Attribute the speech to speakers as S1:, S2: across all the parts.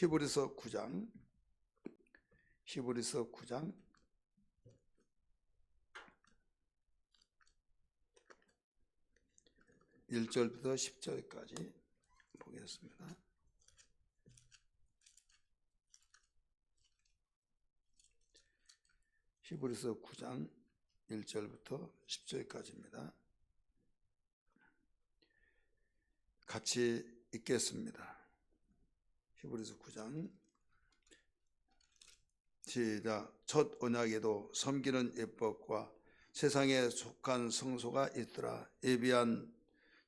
S1: 히브리서 9장 1절부터 10절까지 보겠습니다. 히브리서 9장 1절부터 10절까지입니다. 같이 읽겠습니다. 히브리서 9장 시작. 첫 언약에도 섬기는 예법과 세상에 속한 성소가 있더라. 예비한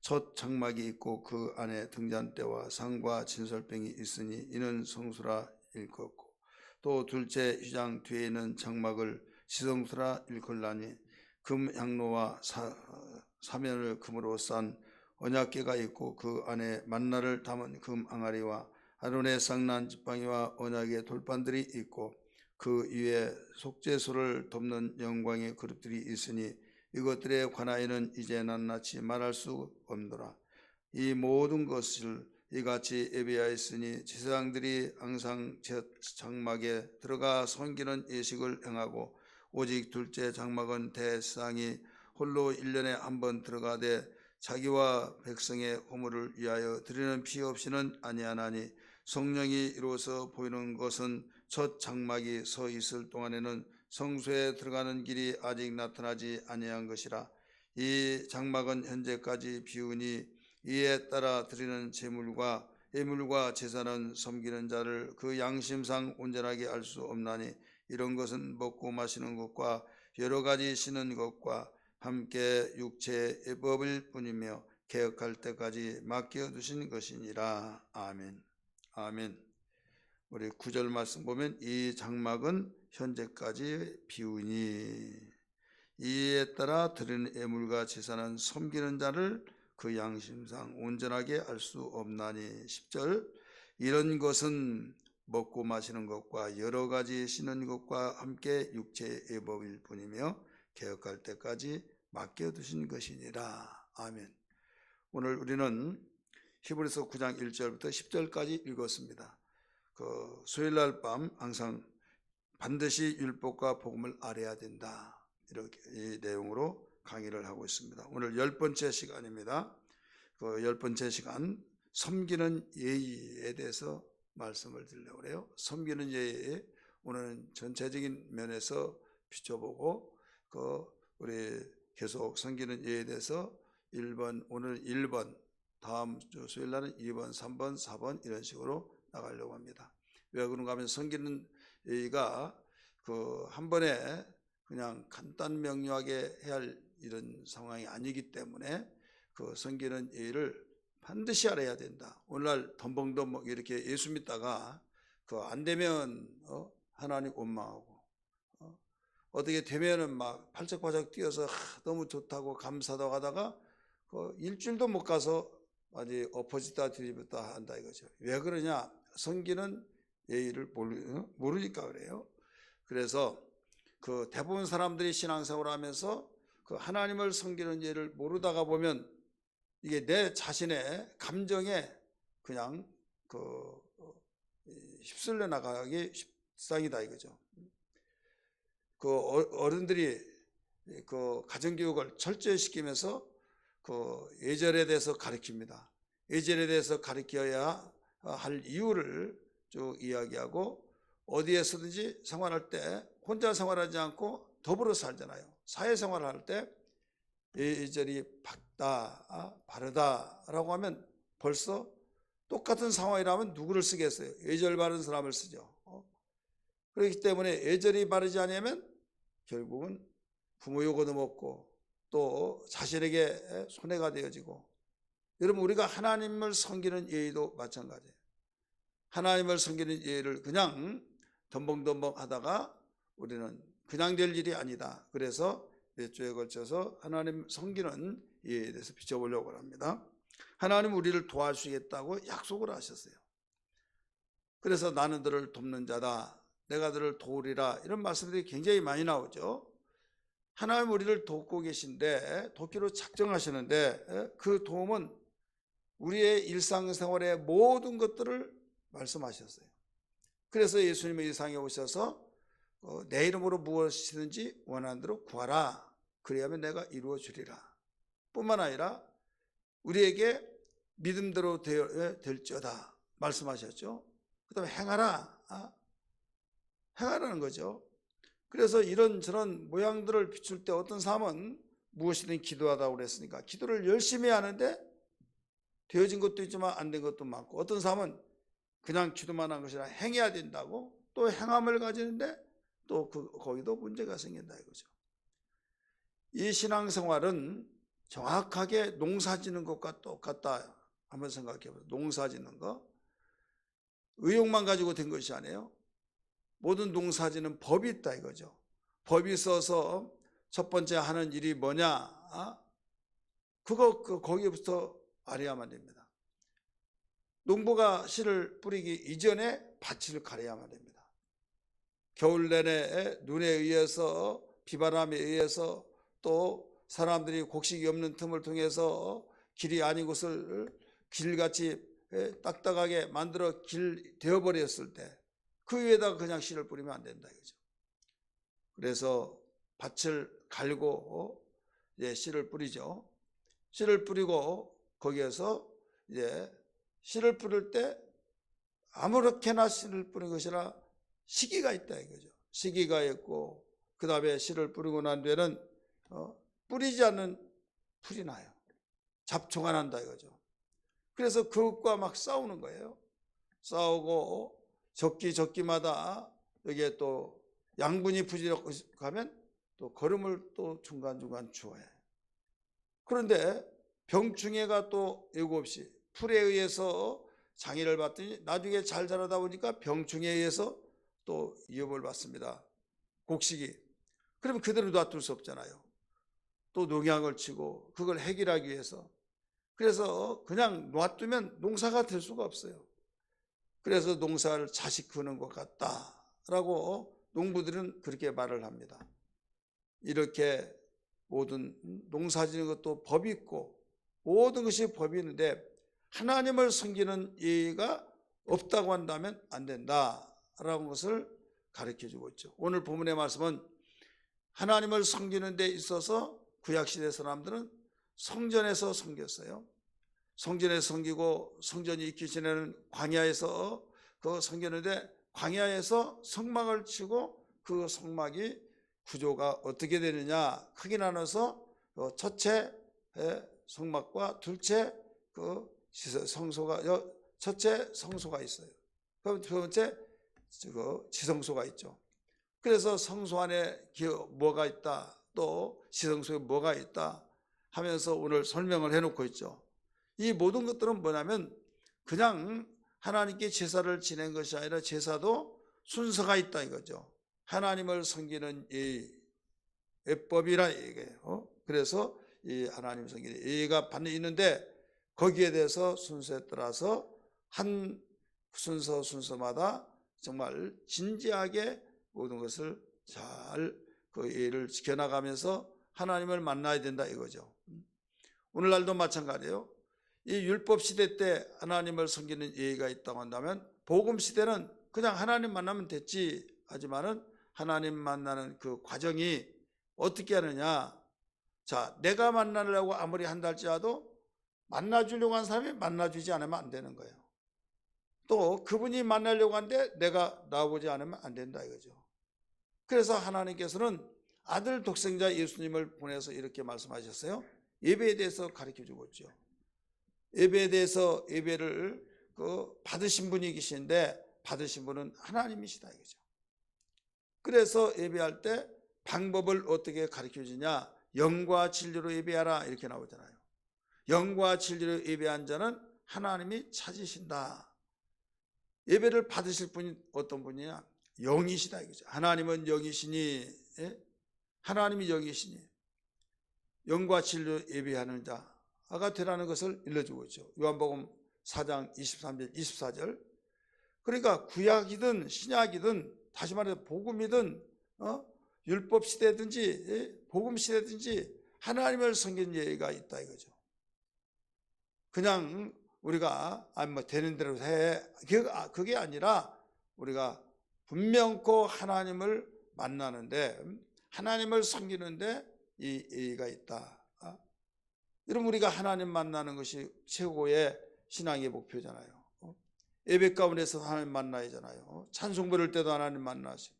S1: 첫 장막이 있고 그 안에 등잔대와 상과 진설병이 있으니 이는 성소라 일컫고, 또 둘째 휘장 뒤에 있는 장막을 시성소라 일컬라니, 금 향로와 사면을 금으로 싼 언약궤가 있고 그 안에 만나를 담은 금 항아리와 아론의 쌍난 지팡이와 언약의 돌판들이 있고 그 위에 속죄소를 덮는 영광의 그릇들이 있으니 이것들에 관하여는 이제 낱낱이 말할 수 없노라. 이 모든 것을 이같이 예비하였으니 제사장들이 항상 장막에 들어가 섬기는 예식을 행하고, 오직 둘째 장막은 대제사장이 홀로 1년에 한 번 들어가되 자기와 백성의 허물을 위하여 드리는 피 없이는 아니하나니, 성령이 이루어서 보이는 것은 첫 장막이 서 있을 동안에는 성소에 들어가는 길이 아직 나타나지 아니한 것이라. 이 장막은 현재까지 비우니 이에 따라 드리는 제물과 예물과 제사는 섬기는 자를 그 양심상 온전하게 할 수 없나니, 이런 것은 먹고 마시는 것과 여러 가지 신은 것과 함께 육체의 예법일 뿐이며 개혁할 때까지 맡겨두신 것이니라. 아멘. 아멘. 우리 9절 말씀 보면 이 장막은 현재까지 비우니 이에 따라 드리는 예물과 제사는 섬기는 자를 그 양심상 온전하게 할 수 없나니. 10절. 이런 것은 먹고 마시는 것과 여러 가지 신은 것과 함께 육체의 예법일 뿐이며 개혁할 때까지 맡겨두신 것이니라. 아멘. 오늘 우리는 히브리서 9장 1절부터 10절까지 읽었습니다. 수요일날 밤 항상 반드시 율법과 복음을 알아야 된다, 이렇게 이 내용으로 강의를 하고 있습니다. 오늘 10번째 시간입니다. 10번째 시간, 섬기는 예의에 대해서 말씀을 드리려고 해요. 섬기는 예의, 오늘은 전체적인 면에서 비춰보고 우리 계속 섬기는 예의에 대해서 1번, 오늘 1번, 다음 주 수요일날은 2번, 3번, 4번 이런 식으로 나가려고 합니다. 왜 그런가 하면 섬기는 예의가 한 번에 그냥 간단 명료하게 해야 할 이런 상황이 아니기 때문에 섬기는 예의를 반드시 알아야 된다. 오늘날 덤벙덤벙 이렇게 예수 믿다가 안 되면 하나님 원망하고, 어떻게 되면은 막 팔짝팔짝 뛰어서 너무 좋다고 감사하다고 하다가 일주일도 못 가서 아주 엎어지다 뒤집었다 한다 이거죠. 왜 그러냐? 섬기는 예의를 모르니까 그래요. 그래서 대부분 사람들이 신앙생활을 하면서 하나님을 섬기는 예를 모르다가 보면 이게 내 자신의 감정에 그냥 휩쓸려 나가기 십상이다 이거죠. 어른들이 가정교육을 철저히 시키면서 예절에 대해서 가르칩니다. 예절에 대해서 가르쳐야 할 이유를 쭉 이야기하고, 어디에서든지 생활할 때 혼자 생활하지 않고 더불어 살잖아요. 사회생활을 할 때 예절이 밝다, 바르다라고 하면 벌써 똑같은 상황이라면 누구를 쓰겠어요? 예절 바른 사람을 쓰죠. 그렇기 때문에 예절이 바르지 않으면 결국은 부모 욕도 먹고 또 자신에게 손해가 되어지고, 여러분 우리가 하나님을 섬기는 예의도 마찬가지예요. 하나님을 섬기는 예의를 그냥 덤벙덤벙 하다가 우리는 그냥 될 일이 아니다. 그래서 몇 주에 걸쳐서 하나님 섬기는 예의에 대해서 비춰보려고 합니다. 하나님 우리를 도와주시겠다고 약속을 하셨어요. 그래서 나는 너를 돕는 자다, 내가 너를 도우리라, 이런 말씀들이 굉장히 많이 나오죠. 하나님 우리를 돕고 계신데, 돕기로 작정하시는데 그 도움은 우리의 일상생활의 모든 것들을 말씀하셨어요. 그래서 예수님이 이 세상에 오셔서 내 이름으로 무엇이든지 원하는 대로 구하라. 그리하면 내가 이루어 주리라. 뿐만 아니라 우리에게 믿음대로 될지어다 말씀하셨죠. 그 다음에 행하라. 행하라는 거죠. 그래서 이런저런 모양들을 비출 때 어떤 사람은 무엇이든 기도하다고 그랬으니까 기도를 열심히 하는데 되어진 것도 있지만 안 된 것도 많고, 어떤 사람은 그냥 기도만 한 것이 아니라 행해야 된다고 또 행함을 가지는데 또 거기도 문제가 생긴다 이거죠. 이 신앙생활은 정확하게 농사 짓는 것과 똑같다 한번 생각해 보세요. 농사 짓는 거 의욕만 가지고 된 것이 아니에요. 모든 농사 짓는 법이 있다 이거죠. 법이 있어서 첫 번째 하는 일이 뭐냐? 거기부터 알아야만 됩니다. 농부가 씨를 뿌리기 이전에 밭을 갈아야만 됩니다. 겨울 내내 눈에 의해서, 비바람에 의해서, 또 사람들이 곡식이 없는 틈을 통해서 길이 아닌 곳을 길같이 딱딱하게 만들어 길 되어버렸을 때 그 위에다가 그냥 씨를 뿌리면 안 된다 이거죠. 그래서 밭을 갈고 이제 씨를 뿌리죠. 씨를 뿌리고 거기에서 이제 씨를 뿌릴 때 아무렇게나 씨를 뿌리는 것이 아니라 시기가 있다 이거죠. 시기가 있고, 그 다음에 씨를 뿌리고 난 뒤에는 뿌리지 않는 풀이 나요. 잡초가 난다 이거죠. 그래서 그것과 막 싸우는 거예요. 싸우고 적기마다 여기에 또 양분이 부족하면 또 거름을 또 중간중간 주어야 해요. 그런데 병충해가 또 예고 없이 풀에 의해서 장애를 받더니 나중에 잘 자라다 보니까 병충해에 의해서 또 위협을 받습니다. 곡식이. 그러면 그대로 놔둘 수 없잖아요. 또 농약을 치고 그걸 해결하기 위해서. 그래서 그냥 놔두면 농사가 될 수가 없어요. 그래서 농사를 자식 크는 것 같다라고 농부들은 그렇게 말을 합니다. 이렇게 모든 농사 짓는 것도 법이 있고 모든 것이 법이 있는데 하나님을 섬기는 예의가 없다고 한다면 안 된다라는 것을 가르쳐주고 있죠. 오늘 본문의 말씀은 하나님을 섬기는 데 있어서 구약시대 사람들은 성전에서 섬겼어요. 성전에서 섬기고 성전이 있기 전에는 광야에서 그 섬겼는데 광야에서 성막을 치고 그 성막이 구조가 어떻게 되느냐 크게 나눠서 첫째 성막과 둘째 성소가 첫째 성소가 있어요. 그럼 두 번째 지성소가 있죠. 그래서 성소 안에 뭐가 있다 또 지성소에 뭐가 있다 하면서 오늘 설명을 해놓고 있죠. 이 모든 것들은 뭐냐면 그냥 하나님께 제사를 지낸 것이 아니라 제사도 순서가 있다 이거죠. 하나님을 섬기는 예법이라 얘기해요. 그래서 이 하나님 섬기는 예가 반드시 있는데 거기에 대해서 순서에 따라서 한 순서마다 정말 진지하게 모든 것을 잘 그 예를 지켜나가면서 하나님을 만나야 된다 이거죠. 오늘날도 마찬가지예요. 이 율법 시대 때 하나님을 섬기는 예의가 있다고 한다면 복음 시대는 그냥 하나님 만나면 됐지 하지만은 하나님 만나는 그 과정이 어떻게 하느냐. 자, 내가 만나려고 아무리 한다 할지라도 만나주려고 한 사람이 만나주지 않으면 안 되는 거예요. 또 그분이 만나려고 하는데 내가 나오지 않으면 안 된다 이거죠. 그래서 하나님께서는 아들 독생자 예수님을 보내서 이렇게 말씀하셨어요. 예배에 대해서 가르쳐주고 있죠. 예배에 대해서 예배를 받으신 분이 계신데 받으신 분은 하나님이시다 이거죠. 그래서 예배할 때 방법을 어떻게 가르쳐주냐. 영과 진리로 예배하라 이렇게 나오잖아요. 영과 진리로 예배한 자는 하나님이 찾으신다. 예배를 받으실 분이 어떤 분이냐. 영이시다 이거죠. 하나님은 영이시니, 하나님이 영이시니 영과 진리로 예배하는 자가 되라는 것을 일러주고 있죠. 요한복음 4장 23절 24절. 그러니까 구약이든 신약이든 다시 말해서 복음이든 율법 시대든지 복음 시대든지 하나님을 섬기는 예의가 있다 이거죠. 그냥 우리가 되는 대로 해 그게 아니라 우리가 분명코 하나님을 만나는데, 하나님을 섬기는데 이 예의가 있다. 여러분, 우리가 하나님 만나는 것이 최고의 신앙의 목표잖아요. 예배 가운데서 하나님 만나야 하잖아요. 찬송 부를 때도 하나님 만나시고,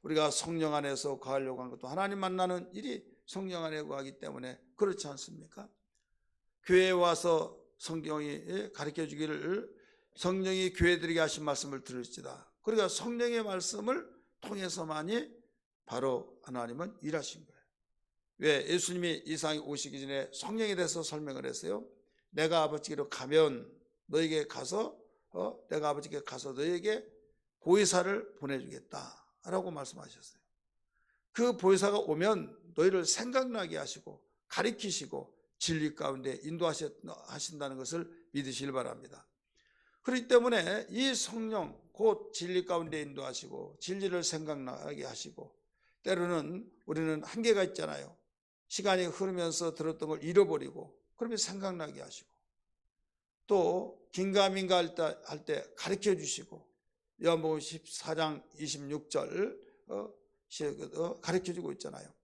S1: 우리가 성령 안에서 거하려고 한 것도 하나님 만나는 일이 성령 안에 거하기 때문에 그렇지 않습니까? 교회에 와서 성경이 가르쳐 주기를 성령이 교회들에게 하신 말씀을 들을지다. 그러니까 성령의 말씀을 통해서만이 바로 하나님은 일하신 거예요. 왜? 예수님이 이 세상에 오시기 전에 성령에 대해서 설명을 했어요. 내가 아버지께로 가면 너에게 가서 내가 아버지께 가서 너에게 보혜사를 보내주겠다 라고 말씀하셨어요. 그 보혜사가 오면 너희를 생각나게 하시고 가리키시고 진리 가운데 인도하신다는 것을 믿으시길 바랍니다. 그렇기 때문에 이 성령 곧 진리 가운데 인도하시고 진리를 생각나게 하시고, 때로는 우리는 한계가 있잖아요. 시간이 흐르면서 들었던 걸 잃어버리고, 그러면 생각나게 하시고, 또 긴가민가 할 때 가르쳐 주시고, 요한복음 14장 26절 가르쳐 주고 있잖아요.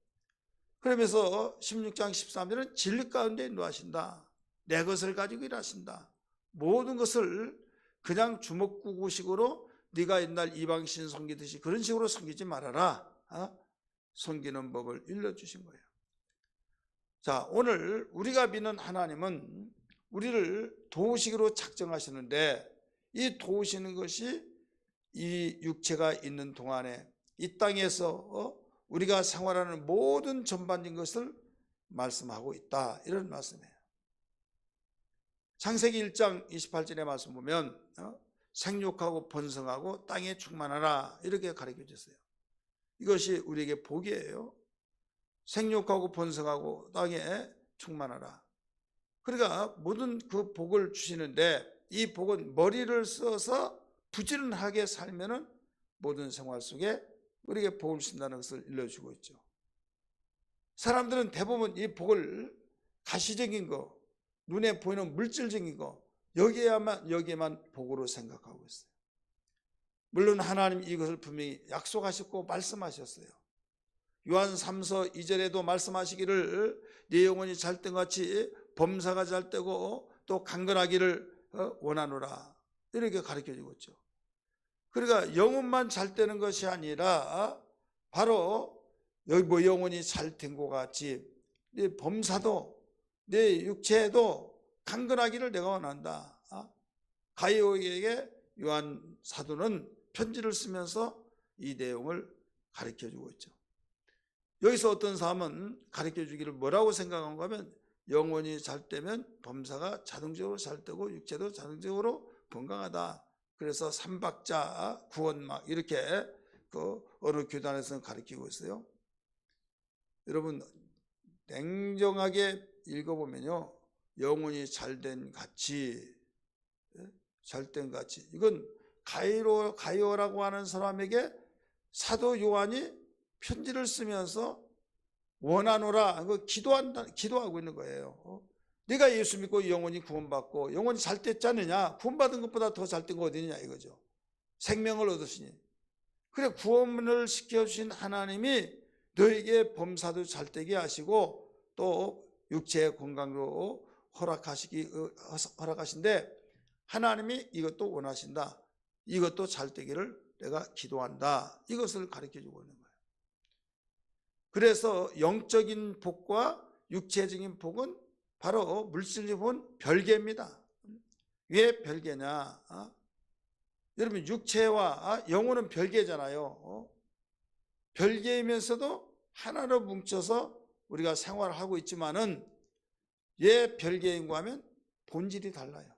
S1: 그러면서 16장 13절은 진리 가운데 인도하신다. 내 것을 가지고 일하신다. 모든 것을 그냥 주먹구구식으로 네가 옛날 이방신 섬기듯이 그런 식으로 섬기지 말아라. 섬기는 법을 일러주신 거예요. 자, 오늘 우리가 믿는 하나님은 우리를 도우시기로 작정하시는데, 이 도우시는 것이 이 육체가 있는 동안에 이 땅에서 우리가 생활하는 모든 전반적인 것을 말씀하고 있다, 이런 말씀이에요. 창세기 1장 28절의 말씀 보면 생육하고 번성하고 땅에 충만하라 이렇게 가르쳐 줬어요. 이것이 우리에게 복이에요. 생육하고 번성하고 땅에 충만하라. 그러니까 모든 그 복을 주시는데, 이 복은 머리를 써서 부지런하게 살면은 모든 생활 속에 우리에게 복을 주신다는 것을 일러주고 있죠. 사람들은 대부분 이 복을 가시적인 거, 눈에 보이는 물질적인 거, 여기에만 복으로 생각하고 있어요. 물론 하나님 이것을 분명히 약속하셨고 말씀하셨어요. 요한 3서 2절에도 말씀하시기를 네 영혼이 잘된 같이 범사가 잘되고 또 강건하기를 원하노라, 이렇게 가르쳐주고 있죠. 그러니까 영혼만 잘되는 것이 아니라 바로 여기 뭐 영혼이 잘된 것 같이 네 범사도 내 육체에도 강건하기를 내가 원한다. 가이오에게 요한 사도는 편지를 쓰면서 이 내용을 가르쳐주고 있죠. 여기서 어떤 사람은 가르쳐주기를 뭐라고 생각한가 하면, 영혼이 잘되면 범사가 자동적으로 잘되고 육체도 자동적으로 건강하다. 그래서 삼박자 구원막 이렇게 그 어느 교단에서는 가르치고 있어요. 여러분, 냉정하게 읽어보면요, 영혼이 잘된 가치, 잘된 가치, 이건 가이오라고 하는 사람에게 사도 요한이 편지를 쓰면서 원하노라, 기도하고 있는 거예요. 네가 예수 믿고 영혼이 구원받고 영혼이 잘됐지 않느냐? 구원받은 것보다 더 잘된 거 어디냐 이거죠. 생명을 얻으시니. 그래, 구원을 시켜주신 하나님이 너에게 범사도 잘되게 하시고 또 육체의 건강도 허락하신데, 하나님이 이것도 원하신다. 이것도 잘되기를 내가 기도한다. 이것을 가르쳐주고 있는 거예요. 그래서 영적인 복과 육체적인 복은 바로 물질적인 복은 별개입니다. 왜 별개냐? 여러분, 육체와 영혼은 별개잖아요. 별개이면서도 하나로 뭉쳐서 우리가 생활을 하고 있지만은, 왜 별개인가 하면 본질이 달라요.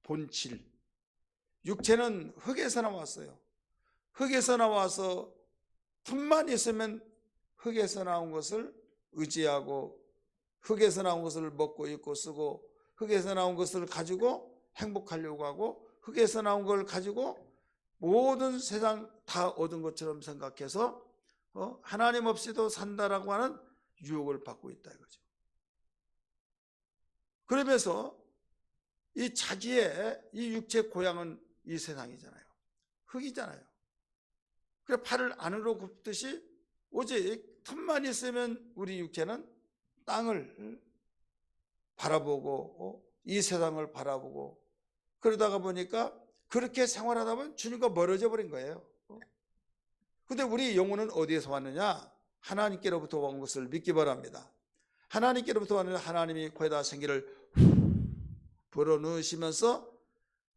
S1: 본질. 육체는 흙에서 나왔어요. 흙에서 나와서 틈만 있으면 흙에서 나온 것을 의지하고, 흙에서 나온 것을 먹고 입고 쓰고, 흙에서 나온 것을 가지고 행복하려고 하고, 흙에서 나온 걸 가지고 모든 세상 다 얻은 것처럼 생각해서 하나님 없이도 산다라고 하는 유혹을 받고 있다 이거죠. 그러면서 이 자기의 이 육체 고향은 이 세상이잖아요. 흙이잖아요. 그래 팔을 안으로 굽듯이 오직 틈만 있으면 우리 육체는 땅을 바라보고 이 세상을 바라보고 그러다가 보니까 그렇게 생활하다 보면 주님과 멀어져 버린 거예요. 근데 우리 영혼은 어디에서 왔느냐? 하나님께로부터 온 것을 믿기 바랍니다. 하나님께로부터 왔는 하나님이 거기다 생기를 불어넣으시면서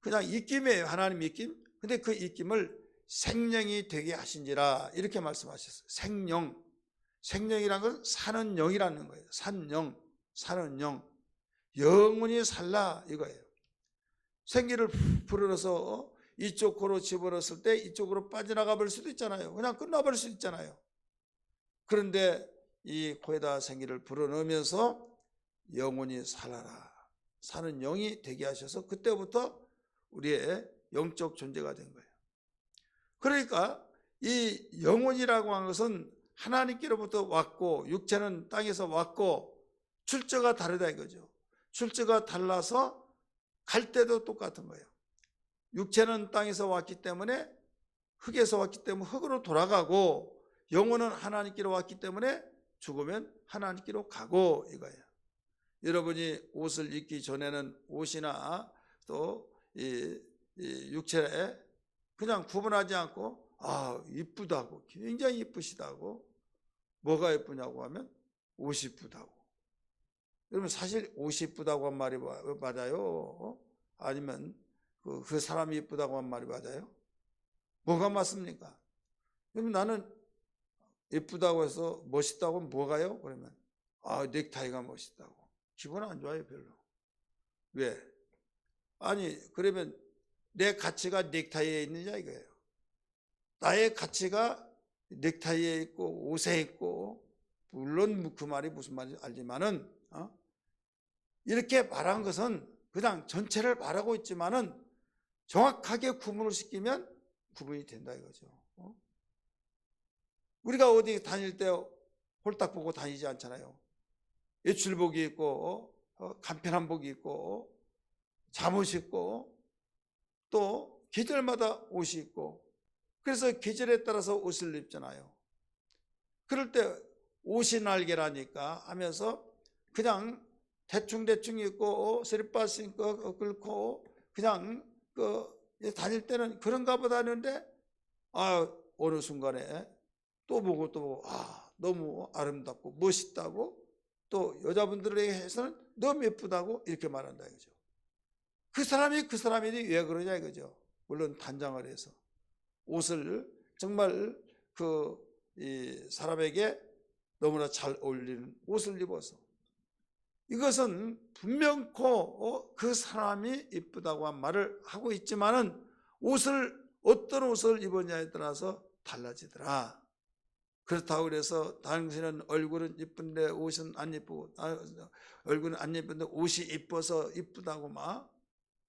S1: 그냥 입김이에요. 하나님 입김. 근데 그 입김을 생명이 되게 하신지라 이렇게 말씀하셨어요. 생명. 생명이란 건 사는 영이라는 거예요. 산영, 사는 영. 영원히 살라 이거예요. 생기를 불어넣어서 이쪽으로 집어넣었을 때 이쪽으로 빠져나가 버릴 수도 있잖아요. 그냥 끝나버릴 수도 있잖아요. 그런데 이 코에다 생기를 불어넣으면서 영원히 살아라. 사는 영이 되게 하셔서 그때부터 우리의 영적 존재가 된 거예요. 그러니까 이 영혼이라고 하는 것은 하나님께로부터 왔고 육체는 땅에서 왔고 출처가 다르다 이거죠. 출처가 달라서 갈 때도 똑같은 거예요. 육체는 땅에서 왔기 때문에 흙에서 왔기 때문에 흙으로 돌아가고 영혼은 하나님께로 왔기 때문에 죽으면 하나님께로 가고 이거예요. 여러분이 옷을 입기 전에는 옷이나 또 이 육체에 그냥 구분하지 않고 이쁘다고 굉장히 이쁘시다고 뭐가 이쁘냐고 하면 옷이 이쁘다고. 여러분 사실 옷이 이쁘다고 한 말이 맞아요? 아니면 그 사람이 이쁘다고 한 말이 맞아요? 뭐가 맞습니까? 그러면 나는 예쁘다고 해서 멋있다고 하면 뭐가요? 그러면 넥타이가 멋있다고. 기분 안 좋아요 별로. 왜? 아니 그러면 내 가치가 넥타이에 있느냐 이거예요. 나의 가치가 넥타이에 있고 옷에 있고 물론 그 말이 무슨 말인지 알지만은 이렇게 말한 것은 그냥 전체를 말하고 있지만은 정확하게 구분을 시키면 구분이 된다 이거죠. 우리가 어디 다닐 때 홀딱 보고 다니지 않잖아요. 외출복이 있고 간편한 복이 있고 잠옷이 있고 또 계절마다 옷이 있고 그래서 계절에 따라서 옷을 입잖아요. 그럴 때 옷이 날개라니까 하면서 그냥 대충 입고 쓰리빠스 입고 긁고 그냥 다닐 때는 그런가 보다 하는데 어느 순간에 또 보고 너무 아름답고 멋있다고 또 여자분들에게 해서는 너무 예쁘다고 이렇게 말한다 이거죠. 그 사람이 왜 그러냐 이거죠. 물론 단장을 해서 옷을 정말 이 사람에게 너무나 잘 어울리는 옷을 입어서 이것은 분명코 그 사람이 이쁘다고 한 말을 하고 있지만은 어떤 옷을 입었냐에 따라서 달라지더라. 그렇다고 그래서 당신은 얼굴은 이쁜데 옷은 안 이쁘고 얼굴은 안 이쁜데 옷이 이뻐서 이쁘다고 막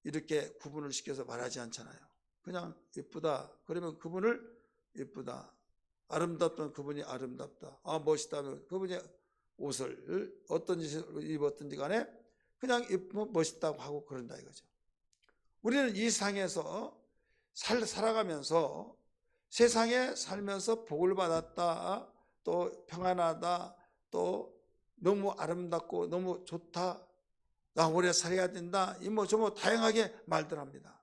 S1: 이렇게 구분을 시켜서 말하지 않잖아요. 그냥 이쁘다 그러면 그분을 이쁘다, 아름답다면 그분이 아름답다, 멋있다면 그분이 옷을 어떤 짓을 입었든지 간에 그냥 이쁘고 멋있다고 하고 그런다 이거죠. 우리는 이 세상에서 살아가면서 세상에 살면서 복을 받았다, 또 평안하다, 또 너무 아름답고 너무 좋다, 나 오래 살아야 된다, 저 다양하게 말들 합니다.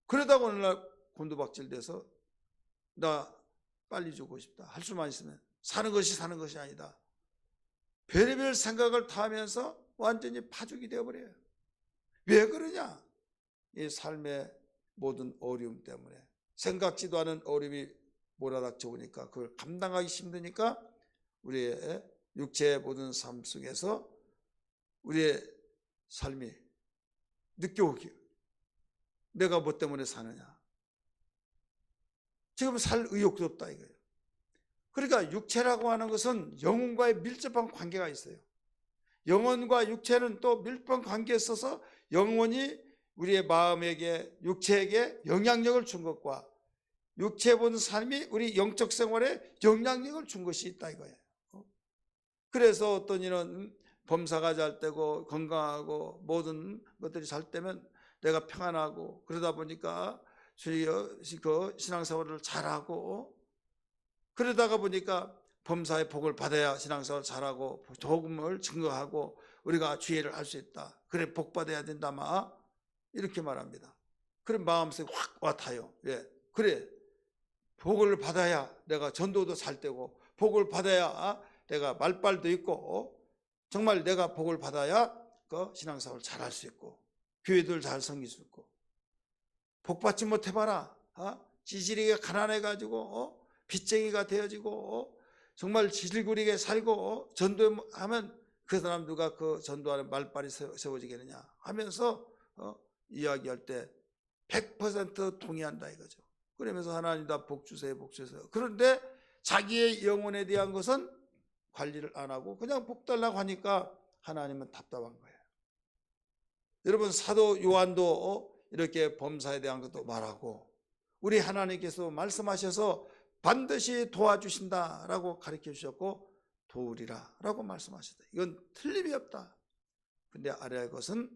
S1: 그러다가 어느 날 곤두박질 돼서 나 빨리 죽고 싶다 할 수만 있으면 사는 것이 아니다. 별의별 생각을 다 하면서 완전히 파죽이 되어버려요. 왜 그러냐? 이 삶의 모든 어려움 때문에 생각지도 않은 어려움이 몰아닥쳐 오니까 그걸 감당하기 힘드니까 우리의 육체의 모든 삶 속에서 우리의 삶이 느껴오기, 내가 뭐 때문에 사느냐, 지금 살 의욕도 없다 이거예요. 그러니까 육체라고 하는 것은 영혼과의 밀접한 관계가 있어요. 영혼과 육체는 또 밀접한 관계에 있어서 영혼이 우리의 마음에게 육체에게 영향력을 준 것과 육체 본 삶이 우리 영적 생활에 영향력을 준 것이 있다 이거예요. 그래서 어떤 이는 범사가 잘 되고 건강하고 모든 것들이 잘 되면 내가 평안하고 그러다 보니까 그 신앙생활을 잘하고, 그러다가 보니까 범사의 복을 받아야 신앙생활을 잘하고 복음을 증거하고 우리가 주의를 할 수 있다. 그래 복 받아야 된다마 이렇게 말합니다. 그런 마음속에 확 와닿아요. 예, 그래 복을 받아야 내가 전도도 잘 되고, 복을 받아야 내가 말빨도 있고, 정말 내가 복을 받아야 그 신앙생활을 잘할 수 있고 교회들 잘 섬길 수 있고. 복 받지 못해봐라, 찌질이가 가난해가지고 빚쟁이가 되어지고 정말 질구리게 살고 전도하면 그 사람 누가 그 전도하는 말빨이 세워지겠느냐 하면서 이야기할 때 100% 동의한다 이거죠. 그러면서 하나님 다 복 주세요, 복 주세요. 그런데 자기의 영혼에 대한 것은 관리를 안 하고 그냥 복 달라고 하니까 하나님은 답답한 거예요. 여러분, 사도 요한도 이렇게 범사에 대한 것도 말하고, 우리 하나님께서 말씀하셔서 반드시 도와주신다라고 가르쳐 주셨고 도우리라 라고 말씀하셨다. 이건 틀림이 없다. 근데 알아야 할 것은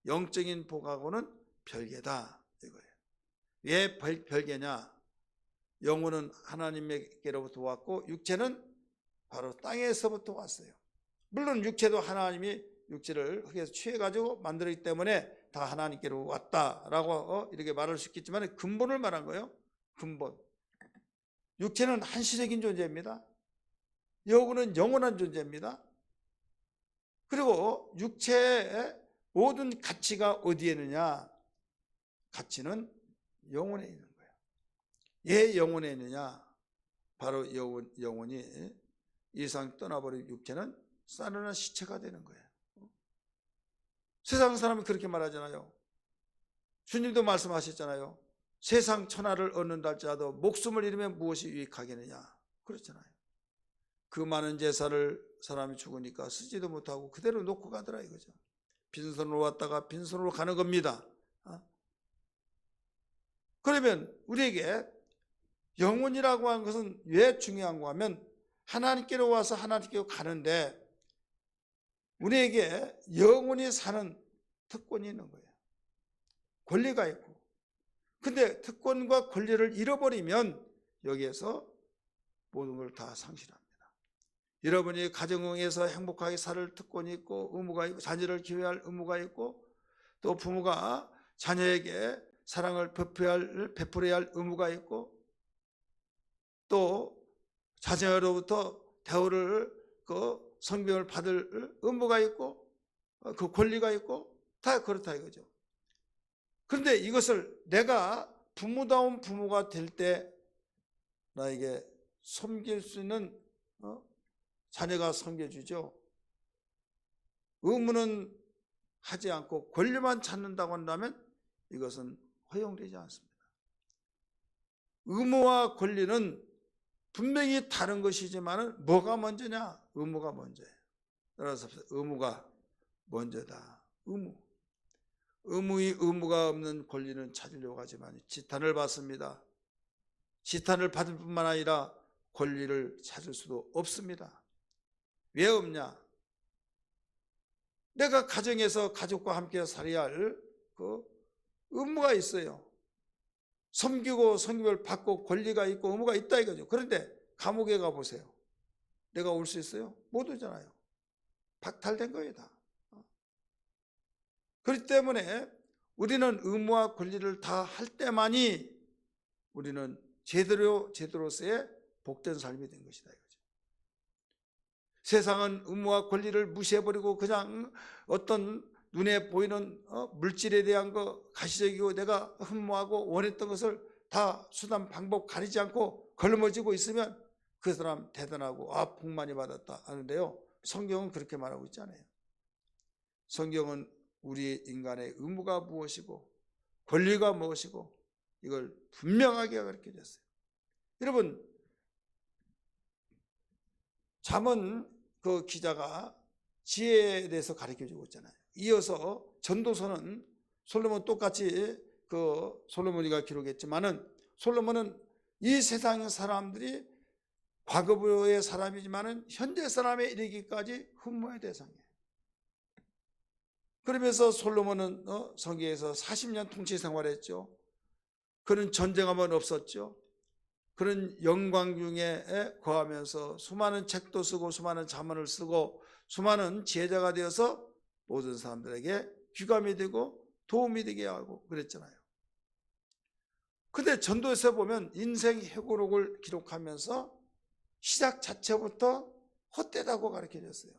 S1: 영적인 복하고는 별개다 이거예요. 왜 별개냐? 영혼은 하나님께로부터 왔고 육체는 바로 땅에서부터 왔어요. 물론 육체도 하나님이 육체를 흙에서 취해가지고 만들었기 때문에 다 하나님께로 왔다라고 이렇게 말할 수 있겠지만, 근본을 말한 거예요. 근본. 육체는 한시적인 존재입니다. 영혼은 영원한 존재입니다. 그리고 육체의 모든 가치가 어디에 있느냐? 가치는 영혼에 있는 거예요. 왜 영혼에 있느냐? 바로 영혼이 이 세상 떠나버린 육체는 싸늘한 시체가 되는 거예요. 세상 사람이 그렇게 말하잖아요. 주님도 말씀하셨잖아요. 세상 천하를 얻는다 할지라도 목숨을 잃으면 무엇이 유익하겠느냐, 그렇잖아요. 그 많은 제사를 사람이 죽으니까 쓰지도 못하고 그대로 놓고 가더라 이거죠. 빈손으로 왔다가 빈손으로 가는 겁니다. 그러면 우리에게 영혼이라고 하는 것은 왜 중요한가 하면, 하나님께로 와서 하나님께로 가는데 우리에게 영혼이 사는 특권이 있는 거예요. 권리가 있고. 근데 특권과 권리를 잃어버리면 여기에서 모든 걸 다 상실합니다. 여러분이 가정에서 행복하게 살 특권이 있고 의무가 있고, 자녀를 기회할 의무가 있고, 또 부모가 자녀에게 사랑을 베풀어야 할 의무가 있고, 또 자녀로부터 대우를 성병을 받을 의무가 있고, 그 권리가 있고, 다 그렇다 이거죠. 그런데 이것을 내가 부모다운 부모가 될 때 나에게 섬길 수 있는 자녀가 섬겨주죠. 의무는 하지 않고 권리만 찾는다고 한다면 이것은 허용되지 않습니다. 의무와 권리는 분명히 다른 것이지만 뭐가 먼저냐? 의무가 먼저예요. 따라서 의무가 먼저다. 의무가 없는 권리는 찾으려고 하지만 지탄을 받습니다. 지탄을 받을 뿐만 아니라 권리를 찾을 수도 없습니다. 왜 없냐? 내가 가정에서 가족과 함께 살아야 할 그 의무가 있어요. 섬김을 받고 권리가 있고 의무가 있다 이거죠. 그런데 감옥에 가보세요. 내가 올 수 있어요? 못 오잖아요. 박탈된 거예요 다. 그렇기 때문에 우리는 의무와 권리를 다 할 때만이 우리는 제대로서의 복된 삶이 된 것이다 이거죠. 세상은 의무와 권리를 무시해버리고 그냥 어떤 눈에 보이는 물질에 대한 거 가시적이고 내가 흠모하고 원했던 것을 다 수단 방법 가리지 않고 걸머지고 있으면 그 사람 대단하고 복 많이 받았다 하는데요, 성경은 그렇게 말하고 있지 않아요. 성경은 우리 인간의 의무가 무엇이고 권리가 무엇이고 이걸 분명하게 가르쳐줬어요. 여러분, 잠언 그 기자가 지혜에 대해서 가르쳐주고 있잖아요. 이어서 전도서는 솔로몬 똑같이 솔로몬이가 기록했지만은, 솔로몬은 이 세상 사람들이 과거의 사람이지만은 현재 사람에 이르기까지 흠모의 대상이에요. 그러면서 솔로몬은 성경에서 40년 통치 생활했죠. 그런 전쟁하면 없었죠. 그런 영광 중에 거하면서 수많은 책도 쓰고 수많은 자문을 쓰고 수많은 지혜자가 되어서 모든 사람들에게 귀감이 되고 도움이 되게 하고 그랬잖아요. 근데 전도서에 보면 인생 회고록을 기록하면서 시작 자체부터 헛되다고 가르쳐졌어요.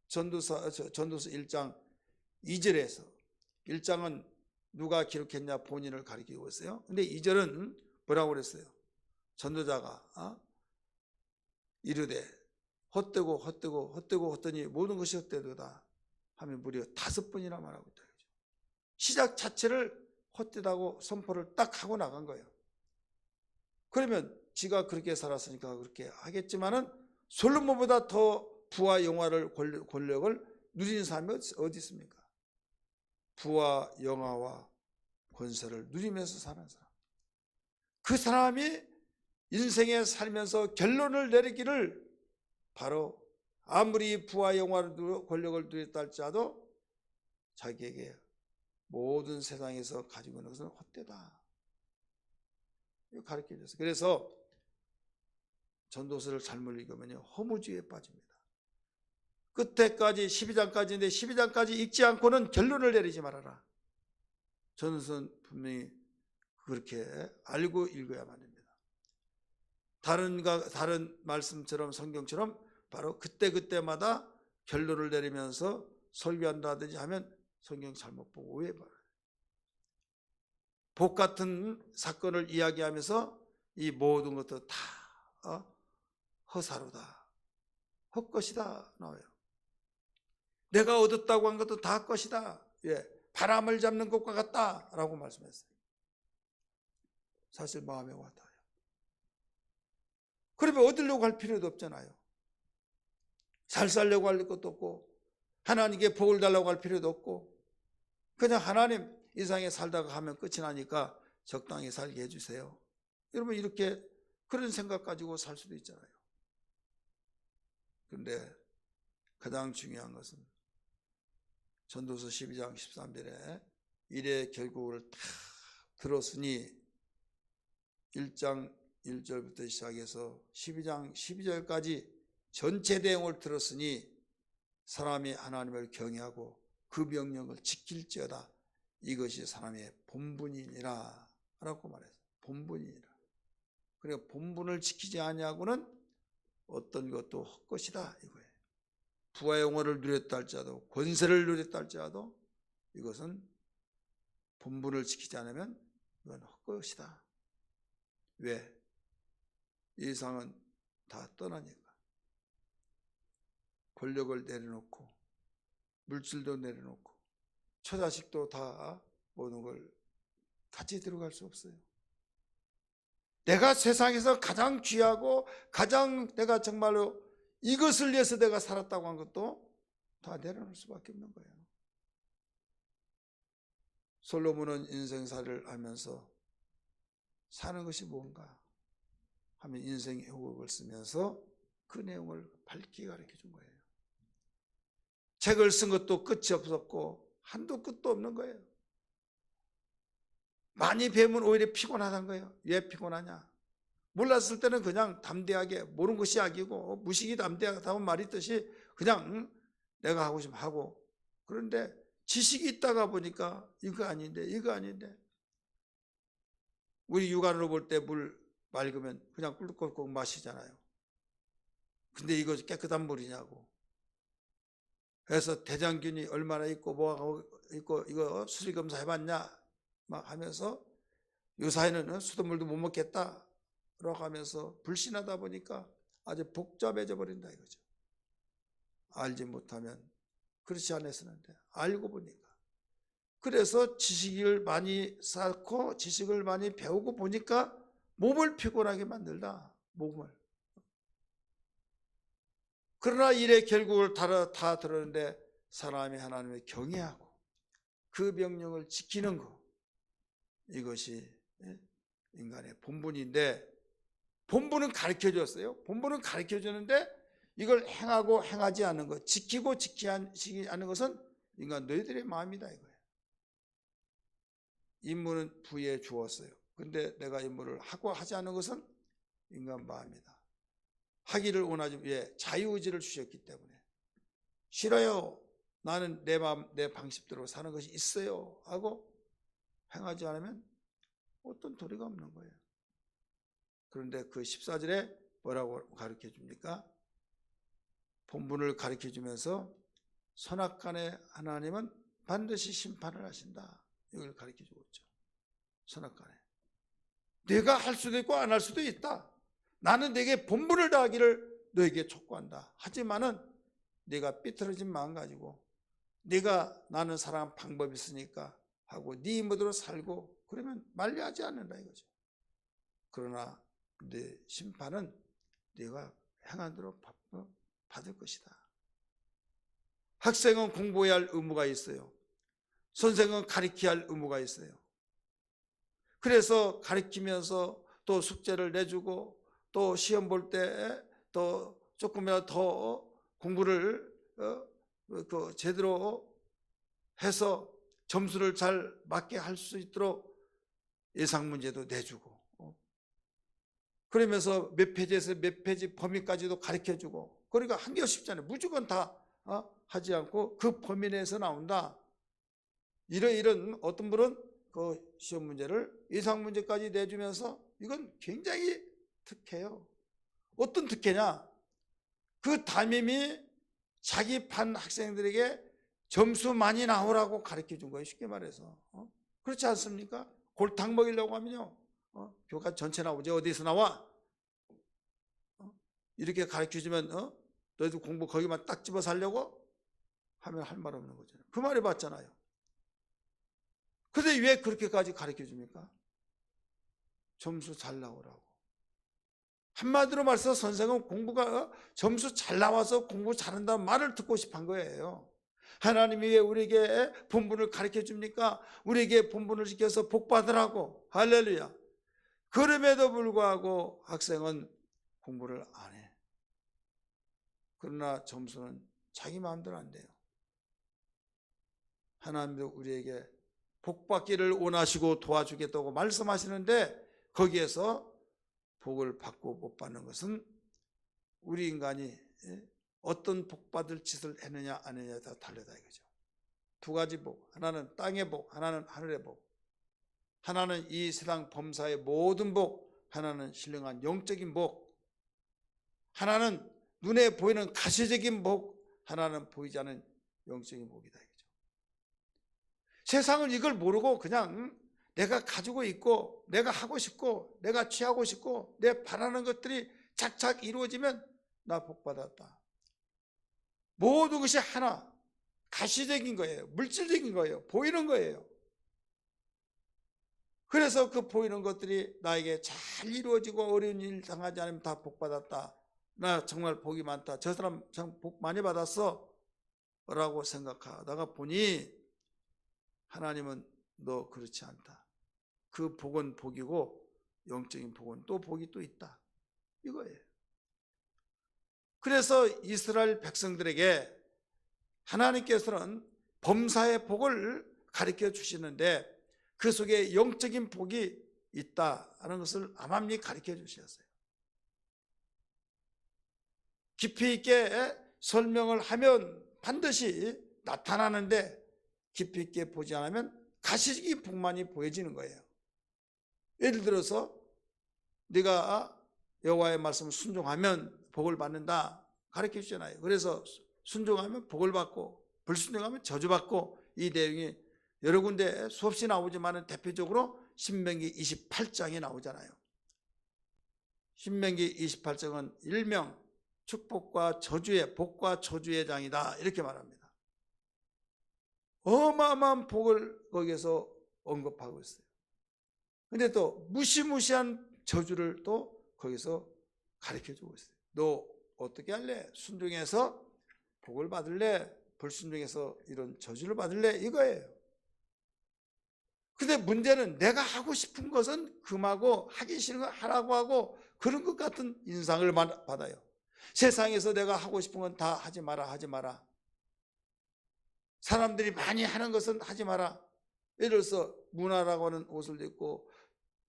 S1: 전도서 1장 2절에서 1장은 누가 기록했냐 본인을 가리키고 있어요. 근데 2절은 뭐라고 그랬어요? 전도자가 이르되 헛되고 헛되고 헛되고 헛되니 모든 것이 헛되도다 하면 무려 5번이나 말하고 있다. 시작 자체를 헛되다고 선포를 딱 하고 나간 거예요. 그러면 지가 그렇게 살았으니까 그렇게 하겠지만은 솔로몬보다 더 부와 영화를 권력을 누리는 사람이 어디 있습니까? 부와 영화와 권세를 누리면서 사는 사람. 그 사람이 인생에 살면서 결론을 내리기를 바로 아무리 부와 영화를 권력을 누렸다 할지라도 자기에게 모든 세상에서 가지고 있는 것은 헛되다. 이거 가르쳐줬어요. 그래서 전도서를 잘못 읽으면 허무주의에 빠집니다. 끝에까지 12장까지인데 12장까지 읽지 않고는 결론을 내리지 말아라. 전도서는 분명히 그렇게 알고 읽어야만 됩니다. 다른 말씀처럼 성경처럼 바로 그때마다 결론을 내리면서 설교한다든지 하면 성경 잘못 보고 오해해버려요. 복 같은 사건을 이야기하면서 이 모든 것도 다 허사로다, 헛것이다 나와요. 내가 얻었다고 한 것도 다 것이다. 예, 바람을 잡는 것과 같다라고 말씀했어요. 사실 마음에 와닿아요. 그러면 얻으려고 할 필요도 없잖아요. 잘 살려고 할 것도 없고 하나님께 복을 달라고 할 필요도 없고 그냥 하나님 이 세상에 살다가 하면 끝이 나니까 적당히 살게 해주세요. 여러분 이렇게 그런 생각 가지고 살 수도 있잖아요. 그런데 가장 중요한 것은 전도서 12장 13절에 일의 결국을 다 들었으니 1장 1절부터 시작해서 12장 12절까지 전체 내용을 들었으니 사람이 하나님을 경외하고 그 명령을 지킬지어다. 이것이 사람의 본분이니라 라고 말했어요. 본분이니라. 그러니까 본분을 지키지 아니하고는 어떤 것도 헛것이다 이거예요. 부와 영화를 누렸다 할지라도 권세를 누렸다 할지라도 이것은 본분을 지키지 않으면 이건 헛것이다. 왜? 이 세상은 다 떠나니까. 권력을 내려놓고 물질도 내려놓고 처자식도 다 모든 걸 같이 들어갈 수 없어요. 내가 세상에서 가장 귀하고 가장 내가 정말로 이것을 위해서 내가 살았다고 한 것도 다 내려놓을 수밖에 없는 거예요. 솔로몬은 인생살이를 하면서 사는 것이 뭔가 하면 인생의 회곡을 쓰면서 그 내용을 밝게 가르쳐 준 거예요. 책을 쓴 것도 끝이 없었고 한도 끝도 없는 거예요. 많이 배우면 오히려 피곤하다는 거예요. 왜 피곤하냐? 몰랐을 때는 그냥 담대하게 모르는 것이 악이고 무식이 담대하다는 말이 있듯이 그냥 내가 하고 싶으면 하고, 그런데 지식이 있다가 보니까 이거 아닌데 우리 육안으로 볼 때 물 맑으면 그냥 꿀꺽꿀꺽 마시잖아요. 근데 이거 깨끗한 물이냐고. 그래서 대장균이 얼마나 있고 뭐가 있고 이거 수리검사 해봤냐 막 하면서 요사이는 수돗물도 못 먹겠다 라고 하면서 불신하다 보니까 아주 복잡해져 버린다 이거죠. 알지 못하면 그렇지 않았었는데 알고 보니까, 그래서 지식을 많이 쌓고 지식을 많이 배우고 보니까 몸을 피곤하게 만들다. 몸을. 그러나 일의 결국을 다 들었는데 사람이 하나님을 경외하고 그 명령을 지키는 것, 이것이 인간의 본분인데, 본분은 가르쳐줬어요. 본분은 가르쳐주는데 이걸 행하고 행하지 않는 것, 지키고 지키지 않는 것은 인간 너희들의 마음이다 이거예요. 임무는 부에 주었어요. 근데 내가 이 뭐를 하고 하지 않는 것은 인간 마음이다. 하기를 원하지, 왜? 자유의지를 주셨기 때문에. 싫어요. 나는 내 마음, 내 방식대로 사는 것이 있어요. 하고 행하지 않으면 어떤 도리가 없는 거예요. 그런데 그 14절에 뭐라고 가르쳐 줍니까? 본분을 가르쳐 주면서 선악간에 하나님은 반드시 심판을 하신다. 이걸 가르쳐 주고 있죠. 선악간에. 내가 할 수도 있고 안 할 수도 있다. 나는 내게 본분을 다하기를 너에게 촉구한다. 하지만은 네가 삐뚤어진 마음 가지고 네가 나는 사랑한 방법이 있으니까 하고 네 힘으로 살고 그러면 만류하지 않는다 이거죠. 그러나 네 심판은 네가 행한 대로 받을 것이다. 학생은 공부해야 할 의무가 있어요. 선생은 가르쳐야 할 의무가 있어요. 그래서 가르치면서 또 숙제를 내주고 또 시험 볼 때 또 조금이라도 더 공부를 제대로 해서 점수를 잘 맞게 할 수 있도록 예상 문제도 내주고 그러면서 몇 페이지에서 몇 페이지 범위까지도 가르쳐주고 그러니까 한 개가 쉽잖아요. 무조건 다 하지 않고 그 범위 내에서 나온다. 이런 어떤 분은 그 시험 문제를 예상 문제까지 내주면서 이건 굉장히 특혜요. 어떤 특혜냐? 그 담임이 자기 반 학생들에게 점수 많이 나오라고 가르쳐 준 거예요. 쉽게 말해서. 그렇지 않습니까? 골탕 먹이려고 하면요. 교과 전체 나오지 어디서 나와? 이렇게 가르쳐 주면 너희도 공부 거기만 딱 집어 살려고 하면 할 말 없는 거잖아요. 그 말이 맞잖아요. 근데 왜 그렇게까지 가르쳐 줍니까? 점수 잘 나오라고. 한마디로 말해서 선생은 공부가 점수 잘 나와서 공부 잘한다는 말을 듣고 싶은 거예요. 하나님이 왜 우리에게 본분을 가르쳐 줍니까? 우리에게 본분을 지켜서 복 받으라고. 할렐루야. 그럼에도 불구하고 학생은 공부를 안 해. 그러나 점수는 자기 마음대로 안 돼요. 하나님도 우리에게 복 받기를 원하시고 도와주겠다고 말씀하시는데 거기에서 복을 받고 못 받는 것은 우리 인간이 어떤 복 받을 짓을 했느냐 안 했느냐에 따라 다르다 이거죠. 두 가지 복, 하나는 땅의 복, 하나는 하늘의 복. 하나는 이 세상 범사의 모든 복, 하나는 신령한 영적인 복. 하나는 눈에 보이는 가시적인 복, 하나는 보이지 않는 영적인 복이다 이거죠. 세상은 이걸 모르고 그냥 내가 가지고 있고 내가 하고 싶고 내가 취하고 싶고 내 바라는 것들이 착착 이루어지면 나 복 받았다. 모든 것이 하나 가시적인 거예요. 물질적인 거예요. 보이는 거예요. 그래서 그 보이는 것들이 나에게 잘 이루어지고 어려운 일 당하지 않으면 다 복 받았다. 나 정말 복이 많다. 저 사람 참 복 많이 받았어 라고 생각하다가 보니 하나님은 너 그렇지 않다. 그 복은 복이고 영적인 복은 또 복이 또 있다. 이거예요. 그래서 이스라엘 백성들에게 하나님께서는 범사의 복을 가르쳐 주시는데 그 속에 영적인 복이 있다는 것을 암암리 가르쳐 주셨어요. 깊이 있게 설명을 하면 반드시 나타나는데 깊이 있게 보지 않으면 가시적인 복만이 보여지는 거예요. 예를 들어서 네가 여호와의 말씀을 순종하면 복을 받는다 가르쳐 주잖아요. 그래서 순종하면 복을 받고 불순종하면 저주받고 이 내용이 여러 군데 수없이 나오지만 대표적으로 신명기 28장에 나오잖아요. 신명기 28장은 일명 축복과 저주의 복과 저주의 장이다 이렇게 말합니다. 어마어마한 복을 거기에서 언급하고 있어요. 근데 또 무시무시한 저주를 또 거기서 가르쳐주고 있어요. 너 어떻게 할래? 순종해서 복을 받을래? 불순종해서 이런 저주를 받을래? 이거예요. 근데 문제는 내가 하고 싶은 것은 금하고 하기 싫은 거 하라고 하고 그런 것 같은 인상을 받아요. 세상에서 내가 하고 싶은 건 다 하지 마라 하지 마라. 사람들이 많이 하는 것은 하지 마라. 예를 들어서 문화라고 하는 옷을 입고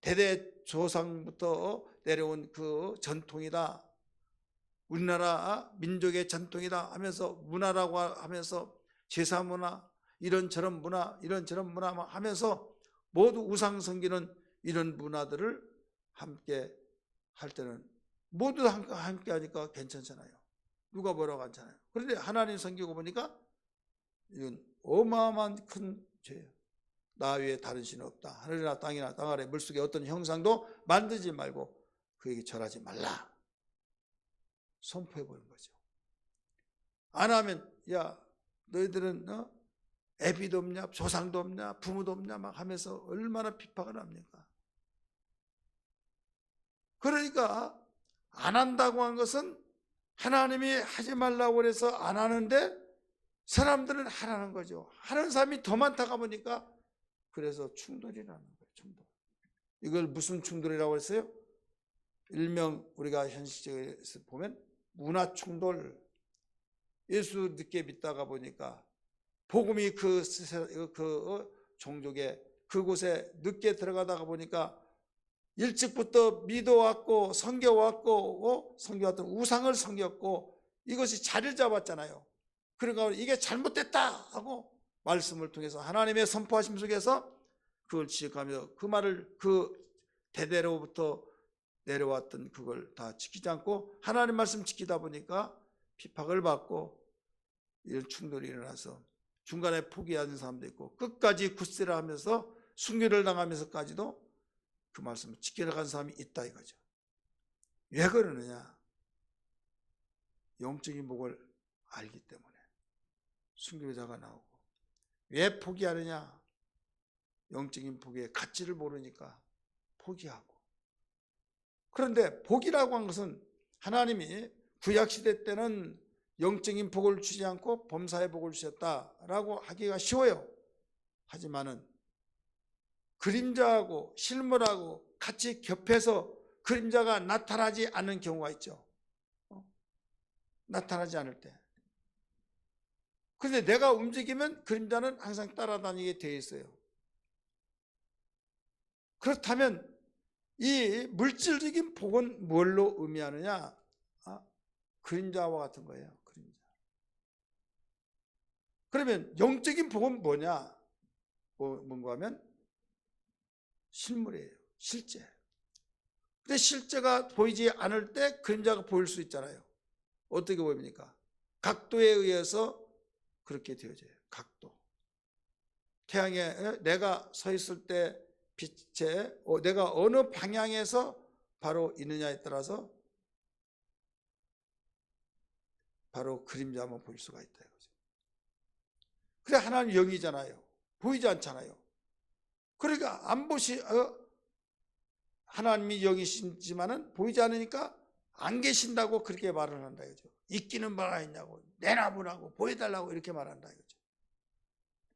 S1: 대대 조상부터 내려온 그 전통이다. 우리나라 민족의 전통이다 하면서 문화라고 하면서 제사 문화, 이런저런 문화, 이런저런 문화 하면서 모두 우상 섬기는 이런 문화들을 함께 할 때는 모두 함께 하니까 괜찮잖아요. 누가 뭐라고 하잖아요. 그런데 하나님 섬기고 보니까 이건 어마어마한 큰 죄예요. 나 외에 다른 신은 없다. 하늘이나 땅이나 땅 아래 물속에 어떤 형상도 만들지 말고 그에게 절하지 말라. 선포해버린 거죠. 안 하면 야 너희들은 애비도 없냐, 조상도 없냐, 부모도 없냐 막 하면서 얼마나 핍박을 합니까? 그러니까 안 한다고 한 것은 하나님이 하지 말라고 해서 안 하는데 사람들은 하라는 거죠. 하는 사람이 더 많다가 보니까 그래서 충돌이라는 거예요. 충돌. 이걸 무슨 충돌이라고 했어요? 일명 우리가 현실적에서 보면 문화 충돌. 예수 늦게 믿다가 보니까 복음이 그 종족에 그곳에 늦게 들어가다가 보니까 일찍부터 믿어왔고 섬겨왔고 섬겨왔던 우상을 섬겼고 이것이 자리를 잡았잖아요. 그러니까 이게 잘못됐다 하고 말씀을 통해서 하나님의 선포하심 속에서 그걸 지적하며 그 말을 그 대대로부터 내려왔던 그걸 다 지키지 않고 하나님 말씀 지키다 보니까 핍박을 받고 이런 충돌이 일어나서 중간에 포기하는 사람도 있고 끝까지 굳세라 하면서 순교를 당하면서까지도 그 말씀을 지켜나간 사람이 있다 이거죠. 왜 그러느냐? 영적인 복을 알기 때문에 순교자가 나오고. 왜 포기하느냐? 영적인 복의 가치를 모르니까 포기하고. 그런데 복이라고 한 것은 하나님이 구약시대 때는 영적인 복을 주지 않고 범사의 복을 주셨다라고 하기가 쉬워요. 하지만은 그림자하고 실물하고 같이 겹해서 그림자가 나타나지 않는 경우가 있죠. 나타나지 않을 때. 그런데 내가 움직이면 그림자는 항상 따라다니게 되어 있어요. 그렇다면 이 물질적인 복은 뭘로 의미하느냐? 그림자와 같은 거예요. 그림자. 그러면 영적인 복은 뭐냐? 뭔가 하면 실물이에요. 실제. 근데 실제가 보이지 않을 때 그림자가 보일 수 있잖아요. 어떻게 보입니까? 각도에 의해서 그렇게 되어져요. 각도. 태양에 내가 서 있을 때 빛에 내가 어느 방향에서 바로 있느냐에 따라서 바로 그림자만 보일 수가 있다 이거죠. 그래 하나님 영이잖아요. 보이지 않잖아요. 그러니까 안 하나님이 영이시지만은 보이지 않으니까 안 계신다고 그렇게 말을 한다 이거죠. 있기는 뭐가 있냐고 내놔보라고 보여달라고 이렇게 말한다 이거죠.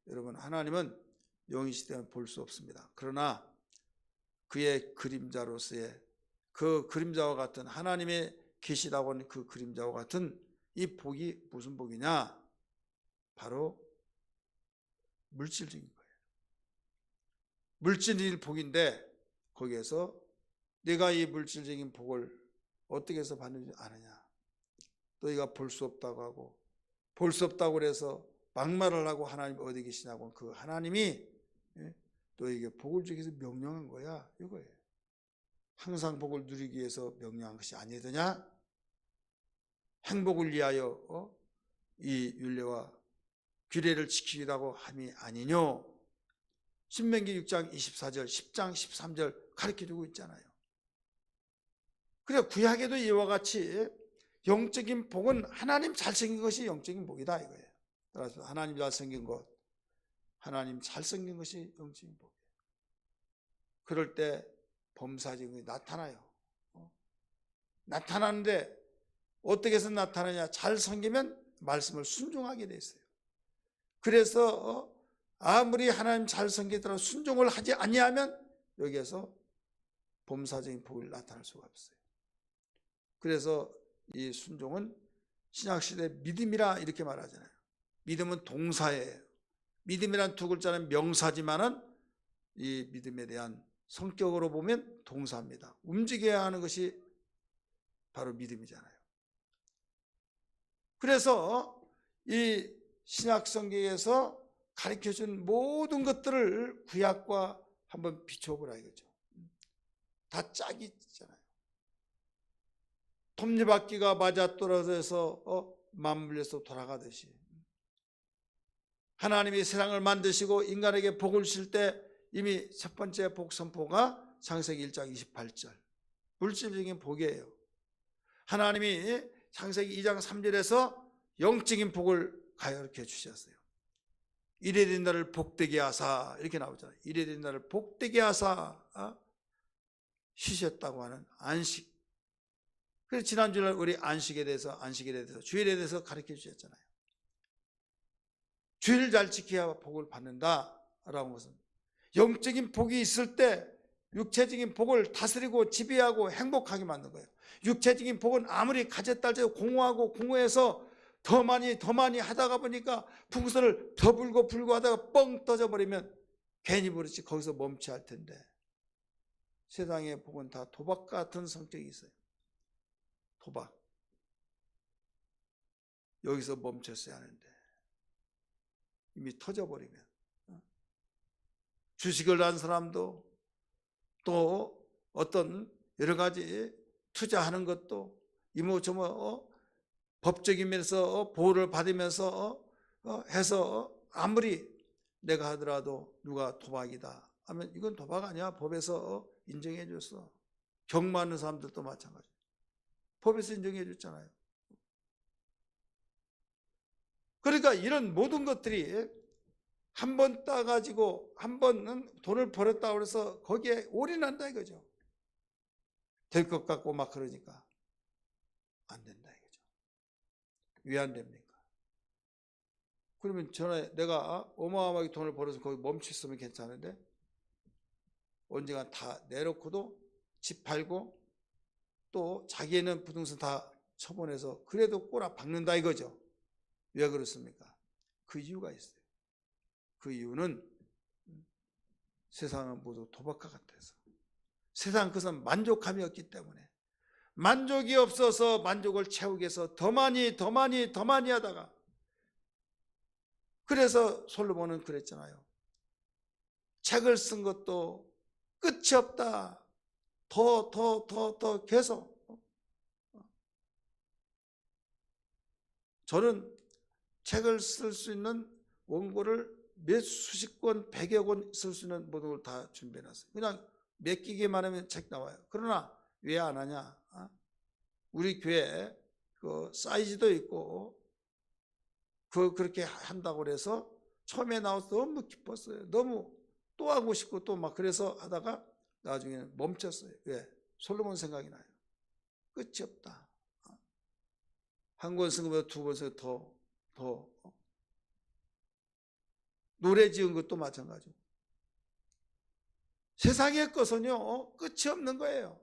S1: 여러분 하나님은 영이시 때문에 볼 수 없습니다. 그러나 그의 그림자로서의 그 그림자와 같은 하나님의 계시다고 하는 그 그림자와 같은 이 복이 무슨 복이냐? 바로 물질적인 거예요. 물질적인 복인데 거기에서 내가 이 물질적인 복을 어떻게 해서 받는지 아느냐? 너희가 볼 수 없다고 하고 볼 수 없다고 그래서 막말을 하고 하나님 어디 계시냐고 그 하나님이 너에게 복을 주기 위해서 명령한 거야 이거예요. 항상 복을 누리기 위해서 명령한 것이 아니더냐? 행복을 위하여 이 율례와 규례를 지키라고 함이 아니뇨. 신명기 6장 24절 10장 13절 가르쳐주고 있잖아요. 그래 구약에도 이와 같이 영적인 복은 하나님 잘생긴 것이 영적인 복이다 이거예요. 따라서 하나님 잘생긴 것, 하나님 잘생긴 것이 영적인 복이에요. 그럴 때 범사적인 것이 나타나요. 나타나는데 어떻게 해서 나타나냐? 잘 섬기면 말씀을 순종하게 돼 있어요. 그래서 아무리 하나님 잘 섬기더라도 순종을 하지 아니하면 여기에서 범사적인 복이 나타날 수가 없어요. 그래서 이 순종은 신약시대 믿음이라 이렇게 말하잖아요. 믿음은 동사예요. 믿음이란 두 글자는 명사지만은 이 믿음에 대한 성격으로 보면 동사입니다. 움직여야 하는 것이 바로 믿음이잖아요. 그래서 이 신약 성경에서 가르쳐준 모든 것들을 구약과 한번 비춰보라 이거죠. 다 짝이 있잖아요. 톱니바퀴가 맞아떨어져서 맞물려서 돌아가듯이 하나님이 세상을 만드시고 인간에게 복을 주실 때 이미 첫 번째 복 선포가 창세기 1장 28절 물질적인 복이에요. 하나님이 창세기 2장 3절에서 영적인 복을 가르쳐 주셨어요. 이래 된 날을 복되게 하사 이렇게 나오잖아요. 이래 된 날을 복되게 하사 쉬셨다고 하는 안식. 그래서 지난주에 우리 안식에 대해서 주일에 대해서 가르쳐 주셨잖아요. 주일을 잘 지켜야 복을 받는다라는 것은 영적인 복이 있을 때 육체적인 복을 다스리고 지배하고 행복하게 만든 거예요. 육체적인 복은 아무리 가졌다 할지라도 공허해서 더 많이 하다가 보니까 풍선을 더 불고 하다가 뻥 터져버리면 괜히 그렇지 거기서 멈춰야 할 텐데 세상의 복은 다 도박 같은 성격이 있어요. 도박. 여기서 멈췄어야 하는데 이미 터져버리면 주식을 한 사람도 또 어떤 여러 가지 투자하는 것도 이모저모 법적인 면에서 보호를 받으면서 해서 아무리 내가 하더라도 누가 도박이다 하면 이건 도박 아니야. 법에서 인정해 줬어. 경마하는 사람들도 마찬가지. 법에서 인정해 줬잖아요. 그러니까 이런 모든 것들이 한 번 따가지고 한 번은 돈을 벌었다고 해서 거기에 올인한다 이거죠. 될 것 같고 막 그러니까 안 된다 이거죠. 왜 안 됩니까? 그러면 전에 내가 어마어마하게 돈을 벌어서 거기 멈췄으면 괜찮은데 언젠가 다 내놓고도 집 팔고 또 자기는 부동산 다 처분해서 그래도 꼬라 박는다 이거죠. 왜 그렇습니까? 그 이유가 있어요. 그 이유는 세상은 모두 도박과 같아서 세상 그것은 만족함이 없기 때문에 만족이 없어서 만족을 채우기 위해서 더 많이 하다가 그래서 솔로몬은 그랬잖아요. 책을 쓴 것도 끝이 없다. 더 계속. 저는 책을 쓸 수 있는 원고를 몇 수십 권, 100여 권 쓸 수 있는 모든 걸 다 준비해놨어요. 그냥 맡기기만 하면 책 나와요. 그러나 왜 안 하냐? 우리 교회 그 사이즈도 있고 그렇게 한다고 그래서 처음에 나와서 너무 기뻤어요. 너무 또 하고 싶고 또 막 그래서 하다가 나중에는 멈췄어요. 왜? 솔로몬 생각이 나요. 끝이 없다. 한 권 쓴 것보다 두 권 쓴 것 더 노래 지은 것도 마찬가지고 세상의 것은요 끝이 없는 거예요.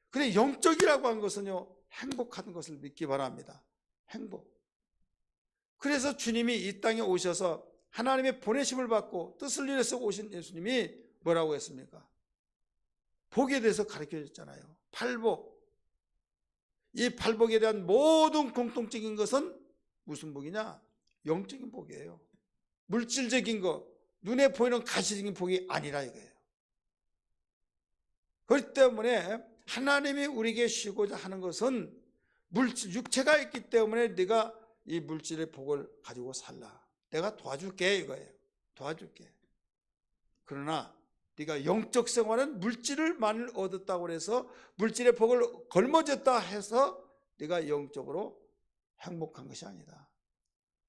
S1: 그래 영적이라고 한 것은요 행복하는 것을 믿기 바랍니다. 행복. 그래서 주님이 이 땅에 오셔서 하나님의 보내심을 받고 뜻을 이뤄서 오신 예수님이 뭐라고 했습니까? 복에 대해서 가르쳐 줬잖아요. 팔복. 이 팔복에 대한 모든 공통적인 것은 무슨 복이냐? 영적인 복이에요. 물질적인 거, 눈에 보이는 가시적인 복이 아니라 이거예요. 그렇기 때문에 하나님이 우리에게 주시고자 하는 것은 물질, 육체가 있기 때문에 네가 이 물질의 복을 가지고 살라. 내가 도와줄게 이거예요. 도와줄게. 그러나 네가 영적 생활은 물질을 많이 얻었다고 해서 물질의 복을 걸머졌다 해서 네가 영적으로 행복한 것이 아니다.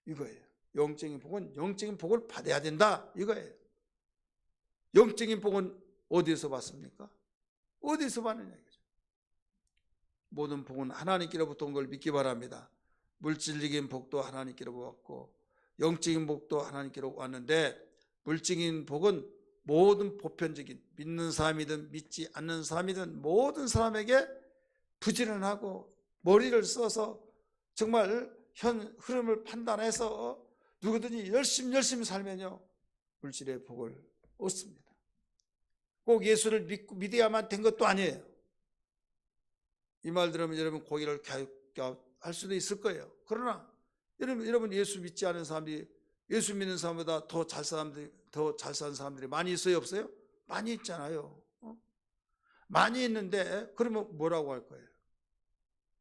S1: 이거예요. 영적인 복은 영적인 복을 받아야 된다. 이거예요. 영적인 복은 어디에서 받습니까? 어디에서 받느냐 이거죠. 모든 복은 하나님께로부터 온 걸 믿기 바랍니다. 물질적인 복도 하나님께로 왔고 영적인 복도 하나님께로 왔는데 물질적인 복은 모든 보편적인 믿는 사람이든 믿지 않는 사람이든 모든 사람에게 부지런하고 머리를 써서 정말 현 흐름을 판단해서 누구든지 열심히 살면요 물질의 복을 얻습니다. 꼭 예수를 믿어야만 된 것도 아니에요. 이 말 들으면 여러분 고개를 갸웃갸웃할 수도 있을 거예요. 그러나 여러분 예수 믿지 않은 사람들이 예수 믿는 사람보다 더 잘 사는 사람들이 많이 있어요, 없어요? 많이 있잖아요. 많이 있는데 그러면 뭐라고 할 거예요?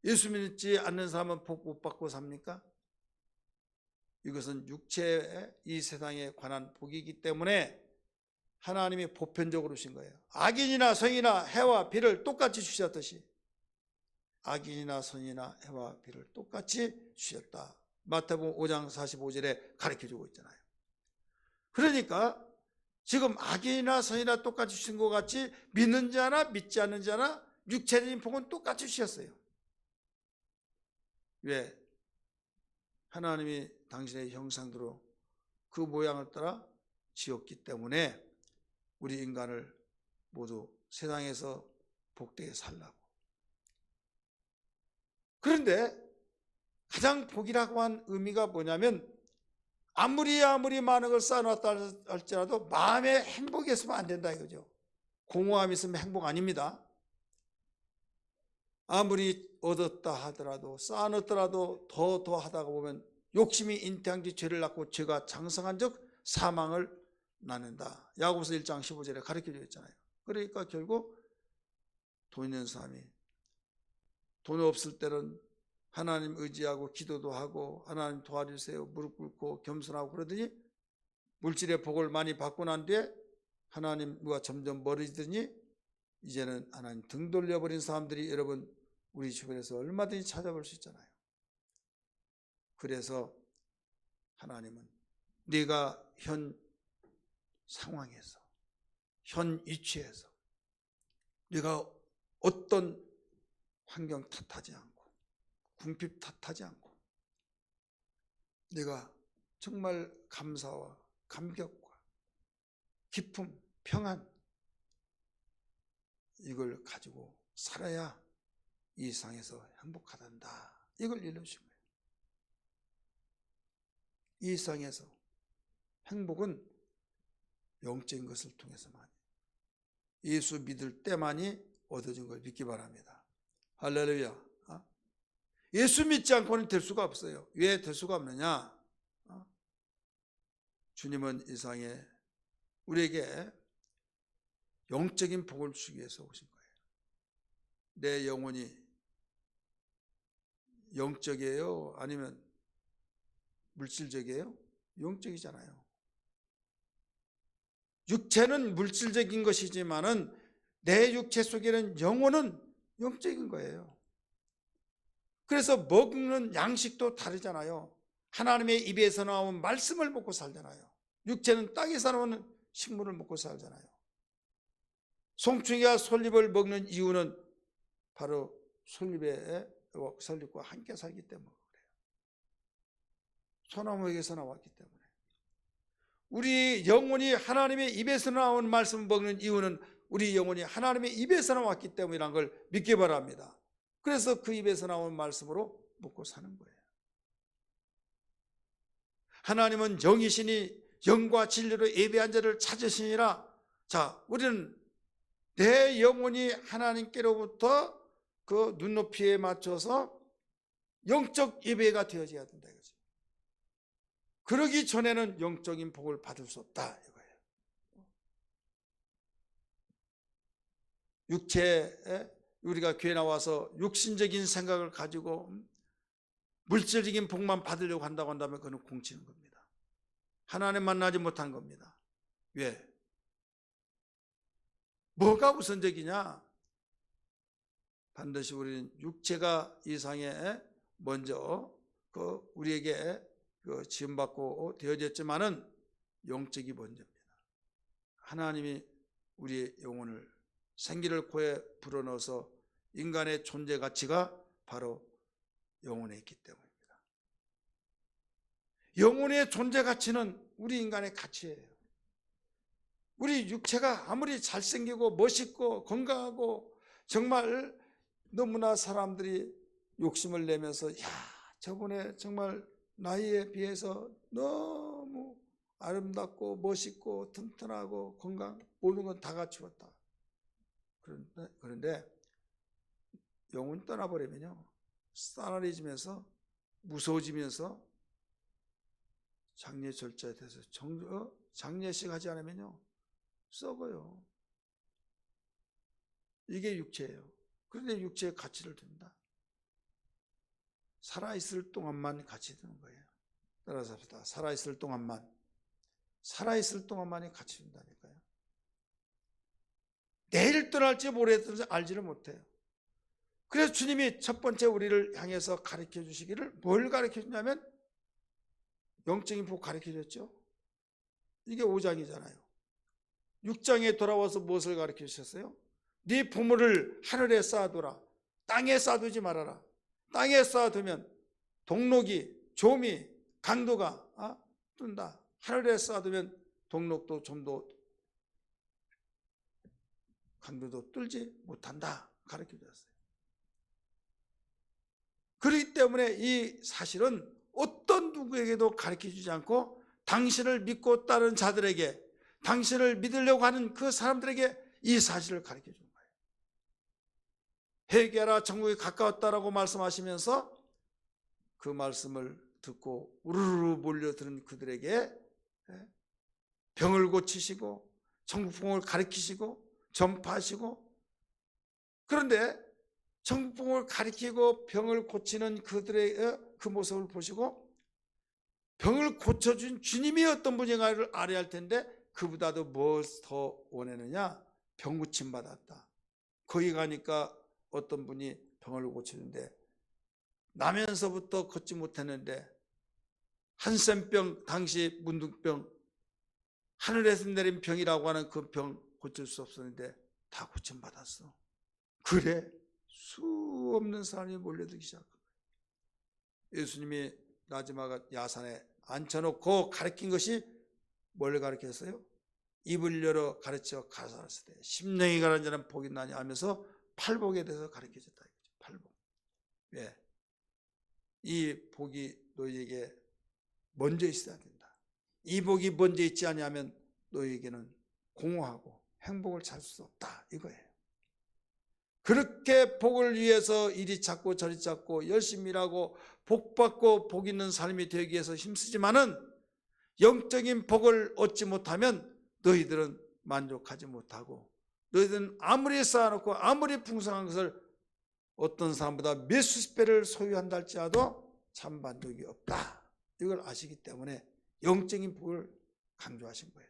S1: 예수 믿지 않는 사람은 복 못 받고 삽니까? 이것은 육체의 이 세상에 관한 복이기 때문에 하나님이 보편적으로 주신 거예요. 악인이나 성이나 해와 비를 똑같이 주셨듯이 악인이나 선이나 해와 비를 똑같이 주셨다. 마태복음 5장 45절에 가르쳐주고 있잖아요. 그러니까 지금 악인이나 선이나 똑같이 주신 것 같이 믿는 자나 믿지 않는 자나 육체적인 복은 똑같이 주셨어요. 왜? 하나님이 당신의 형상대로 그 모양을 따라 지었기 때문에 우리 인간을 모두 세상에서 복되게 살라고. 그런데 가장 복이라고 한 의미가 뭐냐면 아무리 많은 걸 쌓아놨다 할지라도 마음에 행복이 있으면 안 된다 이거죠. 공허함이 있으면 행복 아닙니다. 아무리 얻었다 하더라도 쌓아놨더라도 더 하다가 보면 욕심이 잉태한 뒤 죄를 낳고 죄가 장성한 적 사망을 낳는다. 야고보서 1장 15절에 가르쳐져 있잖아요. 그러니까 결국 돈 있는 사람이 돈 없을 때는 하나님 의지하고 기도도 하고 하나님 도와주세요 무릎 꿇고 겸손하고 그러더니 물질의 복을 많이 받고 난 뒤에 하나님과 점점 멀어지더니 이제는 하나님 등 돌려버린 사람들이 여러분 우리 주변에서 얼마든지 찾아볼 수 있잖아요. 그래서 하나님은 네가 현 상황에서 현 위치에서 네가 어떤 환경 탓하지 않고 궁핍 탓하지 않고 네가 정말 감사와 감격과 기쁨, 평안 이걸 가지고 살아야 이 세상에서 행복하단다. 이걸 일러주신 거예요. 이 세상에서 행복은 영적인 것을 통해서만 예수 믿을 때만이 얻어진 걸 믿기 바랍니다. 할렐루야. 예수 믿지 않고는 될 수가 없어요. 왜 될 수가 없느냐? 주님은 이 세상에 우리에게 영적인 복을 주기 위해서 오신 거예요. 내 영혼이 영적이에요? 아니면 물질적이에요? 영적이잖아요. 육체는 물질적인 것이지만은 내 육체 속에는 영혼은 영적인 거예요. 그래서 먹는 양식도 다르잖아요. 하나님의 입에서 나온 말씀을 먹고 살잖아요. 육체는 땅에서 나오는 식물을 먹고 살잖아요. 송충이가 솔잎을 먹는 이유는 바로 솔잎과 함께 살기 때문에 그래요. 소나무에게서 나왔기 때문에. 우리 영혼이 하나님의 입에서 나온 말씀을 먹는 이유는 우리 영혼이 하나님의 입에서 나왔기 때문이라는 걸 믿기 바랍니다. 그래서 그 입에서 나온 말씀으로 먹고 사는 거예요. 하나님은 영이시니 영과 진리로 예배한 자를 찾으시니라. 자, 우리는 내 영혼이 하나님께로부터 그 눈높이에 맞춰서 영적 예배가 되어져야 된다 이거죠. 그러기 전에는 영적인 복을 받을 수 없다 이거예요. 육체에 우리가 교회 나와서 육신적인 생각을 가지고 물질적인 복만 받으려고 한다고 한다면 그건 공치는 겁니다. 하나님 만나지 못한 겁니다. 왜? 뭐가 우선적이냐? 반드시 우리는 육체가 이 세상에 먼저 우리에게 지음받고 되어졌지만은 영적이 먼저입니다. 하나님이 우리의 영혼을 생기를 코에 불어넣어서 인간의 존재 가치가 바로 영혼에 있기 때문입니다. 영혼의 존재 가치는 우리 인간의 가치예요. 우리 육체가 아무리 잘생기고 멋있고 건강하고 정말 너무나 사람들이 욕심을 내면서 야 저번에 정말 나이에 비해서 너무 아름답고 멋있고 튼튼하고 건강 모든 건 다 갖추었다. 그런데 영혼이 떠나버리면요, 싸늘해지면서 무서워지면서 장례 절차에 대해서 장례식 하지 않으면요 썩어요. 이게 육체예요. 그런데 육체의 가치를 둔다. 살아있을 동안만 가치 두는 거예요. 따라서 합시다. 살아있을 동안만이 가치 둔다니까요. 내일 떠날지 모르겠든지 알지를 못해요. 그래서 주님이 첫 번째 우리를 향해서 가르쳐 주시기를 뭘 가르쳐 주냐면 영적인 복 가르쳐 줬죠. 이게 5장이잖아요. 6장에 돌아와서 무엇을 가르쳐 주셨어요? 네 보물을 하늘에 쌓아두라. 땅에 쌓아두지 말아라. 땅에 쌓아두면 동록이, 조미, 강도가 뜬다. 하늘에 쌓아두면 동록도, 좀도, 강도도 뚫지 못한다. 가르쳐 주셨어요. 그렇기 때문에 이 사실은 어떤 누구에게도 가르쳐 주지 않고 당신을 믿고 따르는 자들에게, 당신을 믿으려고 하는 그 사람들에게 이 사실을 가르쳐 주는 거예요. 회개하라, 천국이 가까웠다라고 말씀하시면서 그 말씀을 듣고 우르르 몰려드는 그들에게 병을 고치시고 천국복음을 가르치시고 전파하시고, 그런데 천국복음을 가르치고 병을 고치는 그들의 그 모습을 보시고 병을 고쳐준 주님이 어떤 분인가를 알아야 할 텐데 그보다도 뭘 더 원하느냐? 병 고침 받았다. 거기 가니까 어떤 분이 병을 고치는데 나면서부터 걷지 못했는데 한센병, 당시 문둥병, 하늘에서 내린 병이라고 하는 그 병 고칠 수 없었는데 다 고침 받았어. 그래 수 없는 사람이 몰려들기 시작한 거예요. 예수님이 마지막 야산에 앉혀놓고 가르친 것이 뭘 가르쳤어요? 입을 열어 가르쳐 가라사대 심령이 가라앉는 자는 복이 나냐 하면서 팔복에 대해서 가르쳐줬다. 팔복. 왜? 이 복이 너희에게 먼저 있어야 된다. 이 복이 먼저 있지 않으면 너희에게는 공허하고 행복을 찾을 수 없다. 이거예요. 그렇게 복을 위해서 이리 찾고 저리 찾고 열심히 일하고 복 받고 복 있는 삶이 되기 위해서 힘쓰지만은 영적인 복을 얻지 못하면 너희들은 만족하지 못하고 너희들은 아무리 쌓아놓고 아무리 풍성한 것을 어떤 사람보다 몇 수십 배를 소유한다 할지라도 참 만족이 없다. 이걸 아시기 때문에 영적인 복을 강조하신 거예요.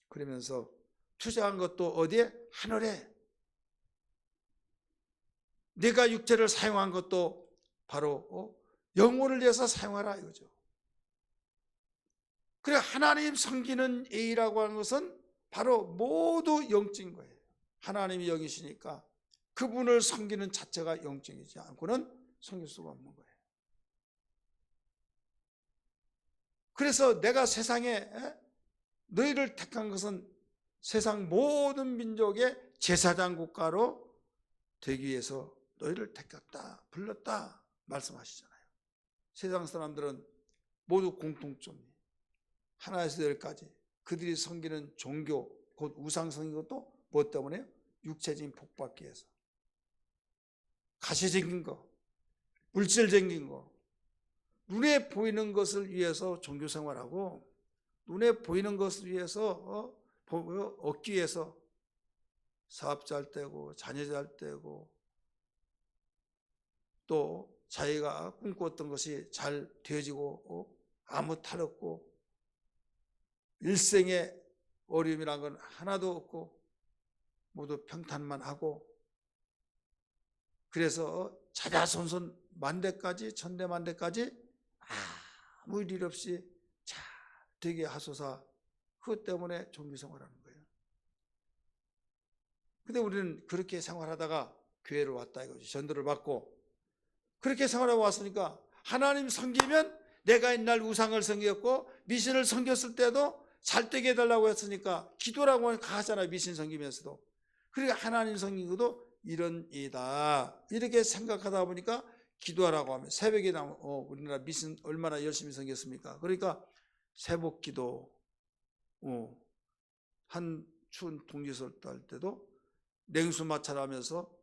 S1: 그러면서 투자한 것도 어디에? 하늘에. 내가 육체를 사용한 것도 바로 영혼을 위해서 사용하라 이거죠. 그래 하나님 섬기는 예의라고 하는 것은 바로 모두 영적인 거예요. 하나님이 영이시니까 그분을 섬기는 자체가 영적이지 않고는 섬길 수가 없는 거예요. 그래서 내가 세상에 너희를 택한 것은 세상 모든 민족의 제사장 국가로 되기 위해서 너희를 택했다, 불렀다 말씀하시잖아요. 세상 사람들은 모두 공통점이 하나에서 열까지 그들이 섬기는 종교, 곧 우상 섬기는 것도 뭐 때문에요? 육체적인 복받기 위해서. 가시적인 거, 물질적인 거, 눈에 보이는 것을 위해서 종교생활하고 눈에 보이는 것을 위해서 얻기 위해서 사업 잘 되고 자녀 잘 되고 또 자기가 꿈꾸었던 것이 잘 되어지고 아무 탈 없고 일생에 어려움이란 건 하나도 없고 모두 평탄만 하고 그래서 자자손손 만대까지 천대만대까지 아무 일 없이 잘 되게 하소서. 그것 때문에 종교생활하는 거예요. 근데 우리는 그렇게 생활하다가 교회로 왔다 이거죠. 전도를 받고 그렇게 생활하고 왔으니까 하나님 섬기면 내가 옛날 우상을 섬겼고 미신을 섬겼을 때도 잘 되게 해달라고 했으니까 기도라고 하잖아요. 미신 섬기면서도. 그러니까 하나님 섬긴 것도 이런 이다 이렇게 생각하다 보니까 기도하라고 하면 새벽에 나오면 우리나라 미신 얼마나 열심히 섬겼습니까? 그러니까 새벽기도 한 추운 동지설 할 때도 냉수 마찰하면서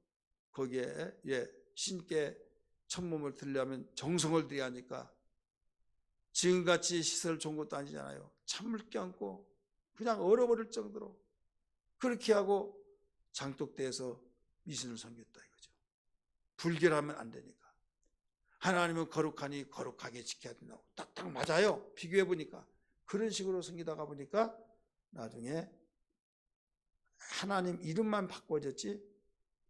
S1: 거기에 신께 천몸을 드리려면 정성을 들여야 하니까 지금같이 시설 좋은 것도 아니잖아요. 찬물 껴안고 그냥 얼어버릴 정도로 그렇게 하고 장독대에서 미신을 섬겼다 이거죠. 불결하면 안 되니까. 하나님은 거룩하니 거룩하게 지켜야 된다고. 딱딱 맞아요. 비교해 보니까. 그런 식으로 섬기다가 보니까 나중에 하나님 이름만 바꿔졌지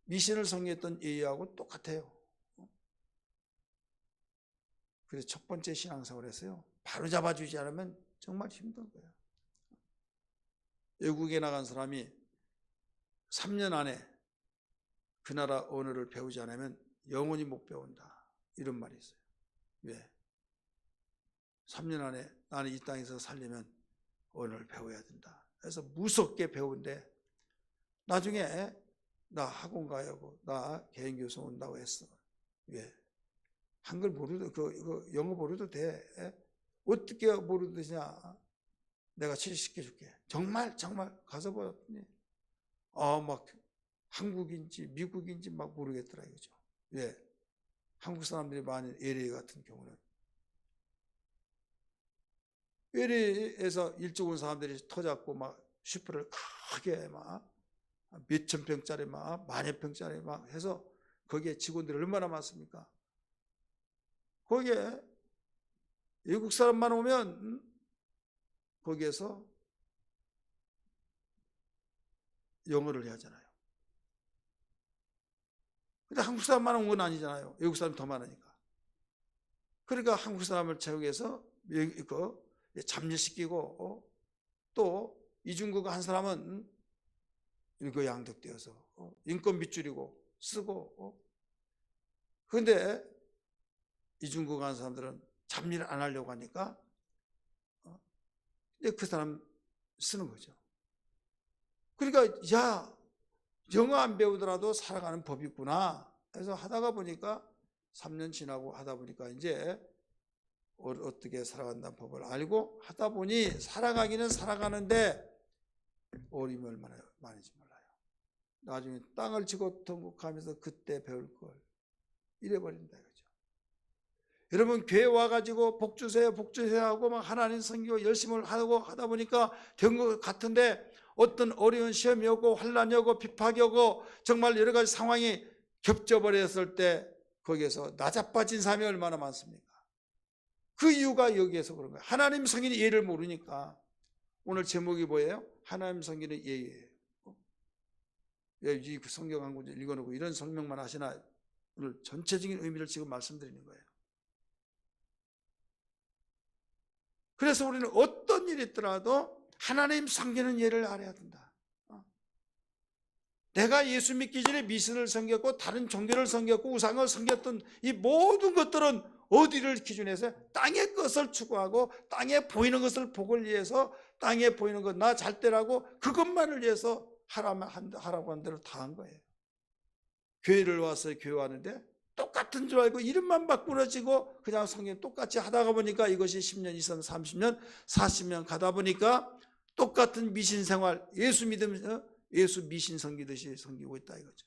S1: 미신을 섬겼던 예의하고 똑같아요. 그래서 첫 번째 신앙생활을 했어요. 바로 잡아주지 않으면 정말 힘든 거예요. 외국에 나간 사람이 3년 안에 그 나라 언어를 배우지 않으면 영원히 못 배운다. 이런 말이 있어요. 왜? 3년 안에 나는 이 땅에서 살려면 언어를 배워야 된다. 그래서 무섭게 배운데 나중에 나 학원 가야고 나 개인교수 온다고 했어. 왜? 한글 모르도 영어 모르도 돼. 어떻게 모르듯이냐? 내가 취직시켜 줄게. 정말 가서 보았더니 막 한국인지 미국인지 막 모르겠더라 이거죠. 왜? 한국 사람들이 많은 LA 같은 경우는 LA에서 일찍 온 사람들이 터잡고 막 슈퍼를 크게 막 몇천 평짜리 막 만여 평짜리 막 해서 거기에 직원들이 얼마나 많습니까? 거기에 외국 사람만 오면 거기에서 영어를 해야 하잖아요. 근데 한국 사람만 온 건 아니잖아요. 외국 사람이 더 많으니까. 그러니까 한국 사람을 채우기 위해서 잠재시키고 또 이중국어 한 사람은 이거 양득되어서 인건 밑줄이고 쓰고 그런데 이중국어 한 사람들은 잡일을 안 하려고 하니까 그 사람 쓰는 거죠. 그러니까 야 영어 안 배우더라도 살아가는 법이 있구나. 그래서 하다가 보니까 3년 지나고 하다 보니까 이제 어떻게 살아간다는 법을 알고 하다 보니 살아가기는 살아가는데 어려움이 얼마나 많은지 몰라요. 나중에 땅을 치고 통곡하면서 그때 배울 걸 잃어버린다 이거죠. 여러분 교회 와가지고 복주세요 하고 막 하나님 섬기고 열심히 하고 하다 보니까 된 것 같은데 어떤 어려운 시험이 오고 환난이 오고 핍박이 오고 정말 여러 가지 상황이 겹쳐버렸을 때 거기에서 나자빠진 사람이 얼마나 많습니까? 그 이유가 여기에서 그런 거예요. 하나님 섬기는 예를 모르니까. 오늘 제목이 뭐예요? 하나님 섬기는 예예요. 이 성경 한 구절 읽어놓고 이런 설명만 하시나? 오늘 전체적인 의미를 지금 말씀드리는 거예요. 그래서 우리는 어떤 일이 있더라도 하나님 섬기는 예를 알아야 된다. 내가 예수 믿기 전에 미신을 섬겼고 다른 종교를 섬겼고 우상을 섬겼던 이 모든 것들은 어디를 기준해서 땅의 것을 추구하고 땅에 보이는 것을 복을 위해서 땅에 보이는 것 나 잘 때라고 그것만을 위해서 하라고 한 대로 다 한 거예요. 교회를 와서 교회하는데 똑같은 줄 알고 이름만 바꾸어지고 그냥 성경 똑같이 하다가 보니까 이것이 10년, 20년, 30년, 40년 가다 보니까 똑같은 미신 생활, 예수 믿으면서 예수 미신 섬기듯이 섬기고 있다 이거죠.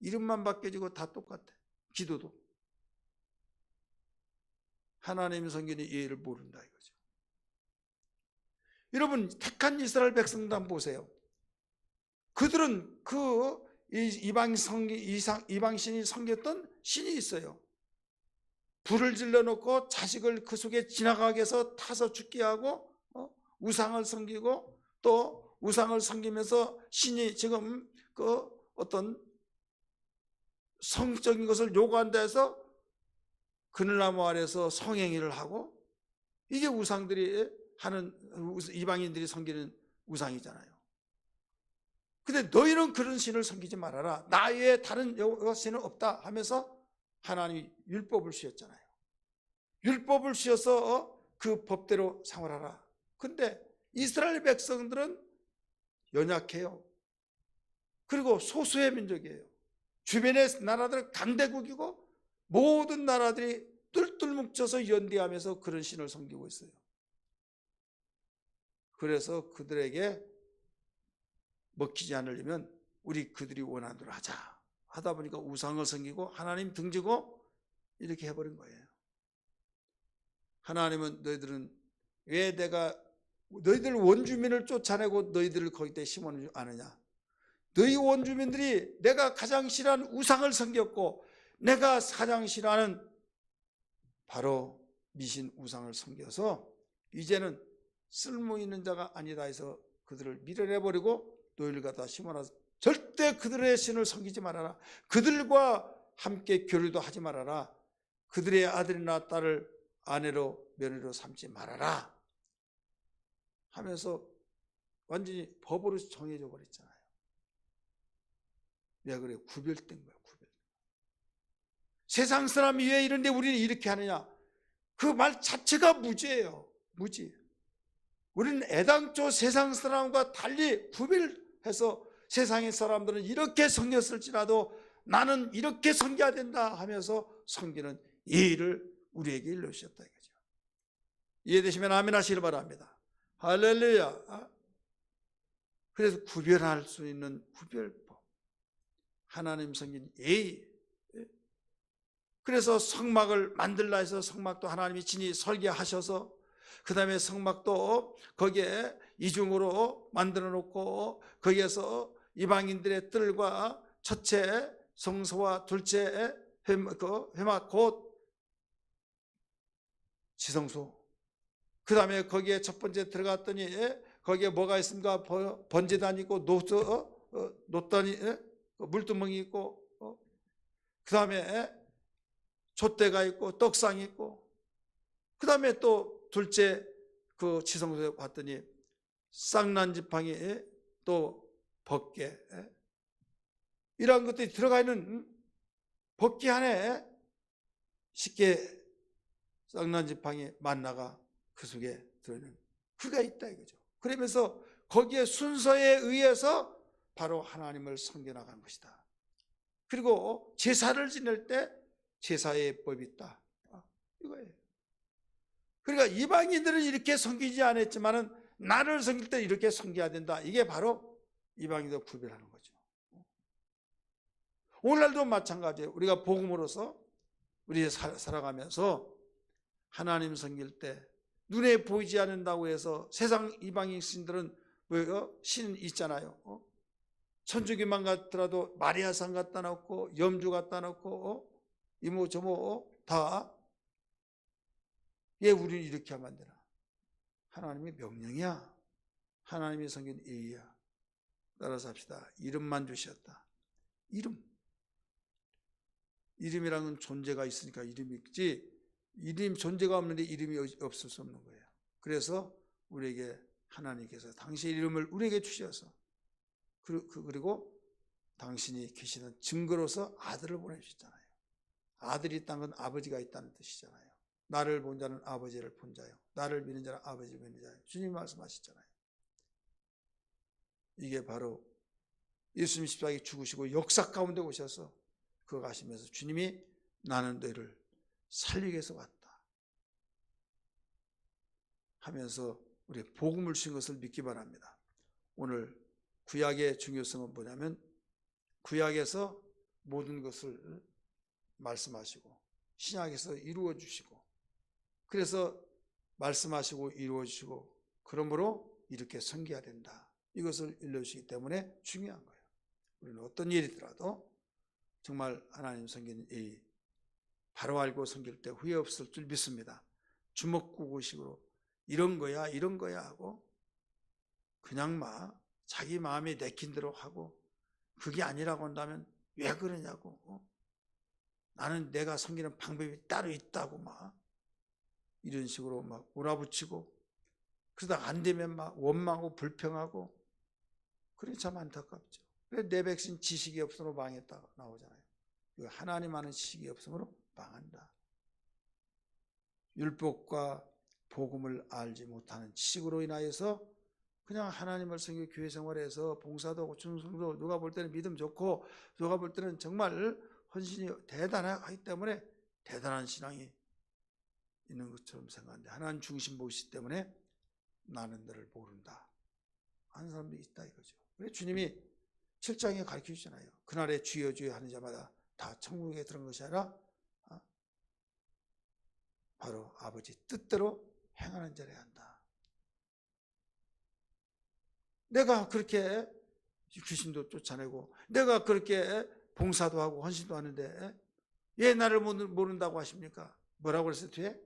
S1: 이름만 바뀌어지고 다 똑같아. 기도도. 하나님 섬기는 예를 모른다 이거죠. 여러분 택한 이스라엘 백성들 한번 보세요. 그들은 그 이방신이 섬겼던 신이 있어요. 불을 질러놓고 자식을 그 속에 지나가게 해서 타서 죽게 하고 우상을 섬기고 또 우상을 섬기면서 신이 지금 그 어떤 성적인 것을 요구한다 해서 그늘나무 아래서 성행위를 하고 이게 우상들이 하는 이방인들이 섬기는 우상이잖아요. 근데 너희는 그런 신을 섬기지 말아라. 나 외에 다른 신은 없다 하면서 하나님이 율법을 주셨잖아요. 율법을 주셔서 그 법대로 생활하라. 근데 이스라엘 백성들은 연약해요. 그리고 소수의 민족이에요. 주변의 나라들은 강대국이고 모든 나라들이 뚫뚫 뭉쳐서 연대하면서 그런 신을 섬기고 있어요. 그래서 그들에게 먹히지 않으려면 우리 그들이 원하는 대로 하자 하다 보니까 우상을 섬기고 하나님 등지고 이렇게 해버린 거예요. 하나님은 너희들은 왜 내가 너희들 원주민을 쫓아내고 너희들을 거기다 심어놓지 않느냐. 너희 원주민들이 내가 가장 싫어하는 우상을 섬겼고 내가 가장 싫어하는 바로 미신 우상을 섬겨서 이제는 쓸모있는 자가 아니다 해서 그들을 밀어내버리고 너희를 갖다 심어놔서 절대 그들의 신을 섬기지 말아라. 그들과 함께 교류도 하지 말아라. 그들의 아들이나 딸을 아내로 며느리로 삼지 말아라 하면서 완전히 법으로 정해져 버렸잖아요. 왜 그래요? 구별된 거예요. 세상 사람이 왜 이런데 우리는 이렇게 하느냐? 그 말 자체가 무지예요. 무지. 우리는 애당초 세상 사람과 달리 구별해서 세상의 사람들은 이렇게 섬겼을지라도 나는 이렇게 섬겨야 된다 하면서 섬기는 예의를 우리에게 일러주셨다 이거죠. 이해되시면 아멘 하시길 바랍니다. 할렐루야. 그래서 구별할 수 있는 구별법, 하나님 섬긴 예의. 그래서 성막을 만들라 해서 성막도 하나님이 친히 설계하셔서 그 다음에 성막도 거기에 이중으로 만들어 놓고 거기에서 이방인들의 뜰과 첫째 성소와 둘째 회막 곧 지성소, 그 다음에 거기에 첫 번째 들어갔더니 거기에 뭐가 있습니까? 번제단이 있고 노단이 물두멍이 있고 그 다음에 촛대가 있고 떡상이 있고 그 다음에 또 둘째 그 지성소에 봤더니 쌍난 지팡이 또 법궤 이러한 것들이 들어가 있는 법궤 안에 쉽게 쌍난 지팡이 만나가 그 속에 들어있는 그가 있다 이거죠. 그러면서 거기에 순서에 의해서 바로 하나님을 섬겨나가는 것이다. 그리고 제사를 지낼 때 제사의 법이 있다 이거예요. 그러니까 이방인들은 이렇게 섬기지 않았지만은 나를 섬길 때 이렇게 섬겨야 된다. 이게 바로 이방인들 구별하는 거죠. 오늘날도 마찬가지예요. 우리가 복음으로서 우리 살아가면서 하나님 섬길 때 눈에 보이지 않는다고 해서 세상 이방인 신들은 신 있잖아요. 천주교만 같더라도 마리아상 갖다 놓고 염주 갖다 놓고 이모 저모 다 왜 우리는 이렇게 하면 안 되나? 하나님의 명령이야. 하나님이 섬긴 예의야. 따라서 합시다. 이름만 주셨다. 이름이란 건 존재가 있으니까 이름이 있지 이름 존재가 없는데 이름이 없을 수 없는 거예요. 그래서 우리에게 하나님께서 당신의 이름을 우리에게 주셔서 그리고 당신이 계시는 증거로서 아들을 보내주셨잖아요. 아들이 있다는 건 아버지가 있다는 뜻이잖아요. 나를 본 자는 아버지를 본 자요. 나를 믿는 자는 아버지를 믿는 자요. 주님이 말씀하셨잖아요. 이게 바로 예수님 십자가에 죽으시고 역사 가운데 오셔서 그거 가시면서 주님이 나는 너희를 살리기 위해서 왔다 하면서 우리 복음을 주신 것을 믿기 바랍니다. 오늘 구약의 중요성은 뭐냐면 구약에서 모든 것을 말씀하시고 신약에서 이루어 주시고 그래서 말씀하시고 이루어 주시고 그러므로 이렇게 섬겨야 된다. 이것을 일러주시기 때문에 중요한 거예요. 우리는 어떤 일이더라도 정말 하나님 섬기는 이 바로 알고 섬길 때 후회 없을 줄 믿습니다. 주먹구구식으로 이런 거야 하고 그냥 막 자기 마음에 내킨 대로 하고 그게 아니라고 한다면 왜 그러냐고 나는 내가 섬기는 방법이 따로 있다고 막 이런 식으로 막 몰아붙이고 그러다 안 되면 막 원망하고 불평하고 그래 참 안타깝죠. 그래 내 백신 지식이 없으므로 망했다 나오잖아요. 하나님 아는 지식이 없으므로 망한다. 율법과 복음을 알지 못하는 지식으로 인하여서 그냥 하나님을 섬기고 교회 생활에서 봉사도 하고 충성도 누가 볼 때는 믿음 좋고 누가 볼 때는 정말 헌신이 대단하기 때문에 대단한 신앙이 있는 것처럼 생각하는데 하나님 중심 보시기 때문에 나는 너를 모른다 하는 사람도 있다 이거죠. 왜 주님이 7장에 가르쳐 주잖아요. 그날에 주여 주여 하는 자마다 다 천국에 들어간 것이 아니라 바로 아버지 뜻대로 행하는 자라 한다. 내가 그렇게 귀신도 쫓아내고 내가 그렇게 봉사도 하고 헌신도 하는데 왜 나를 모른다고 하십니까? 뭐라고 그랬어요 뒤에?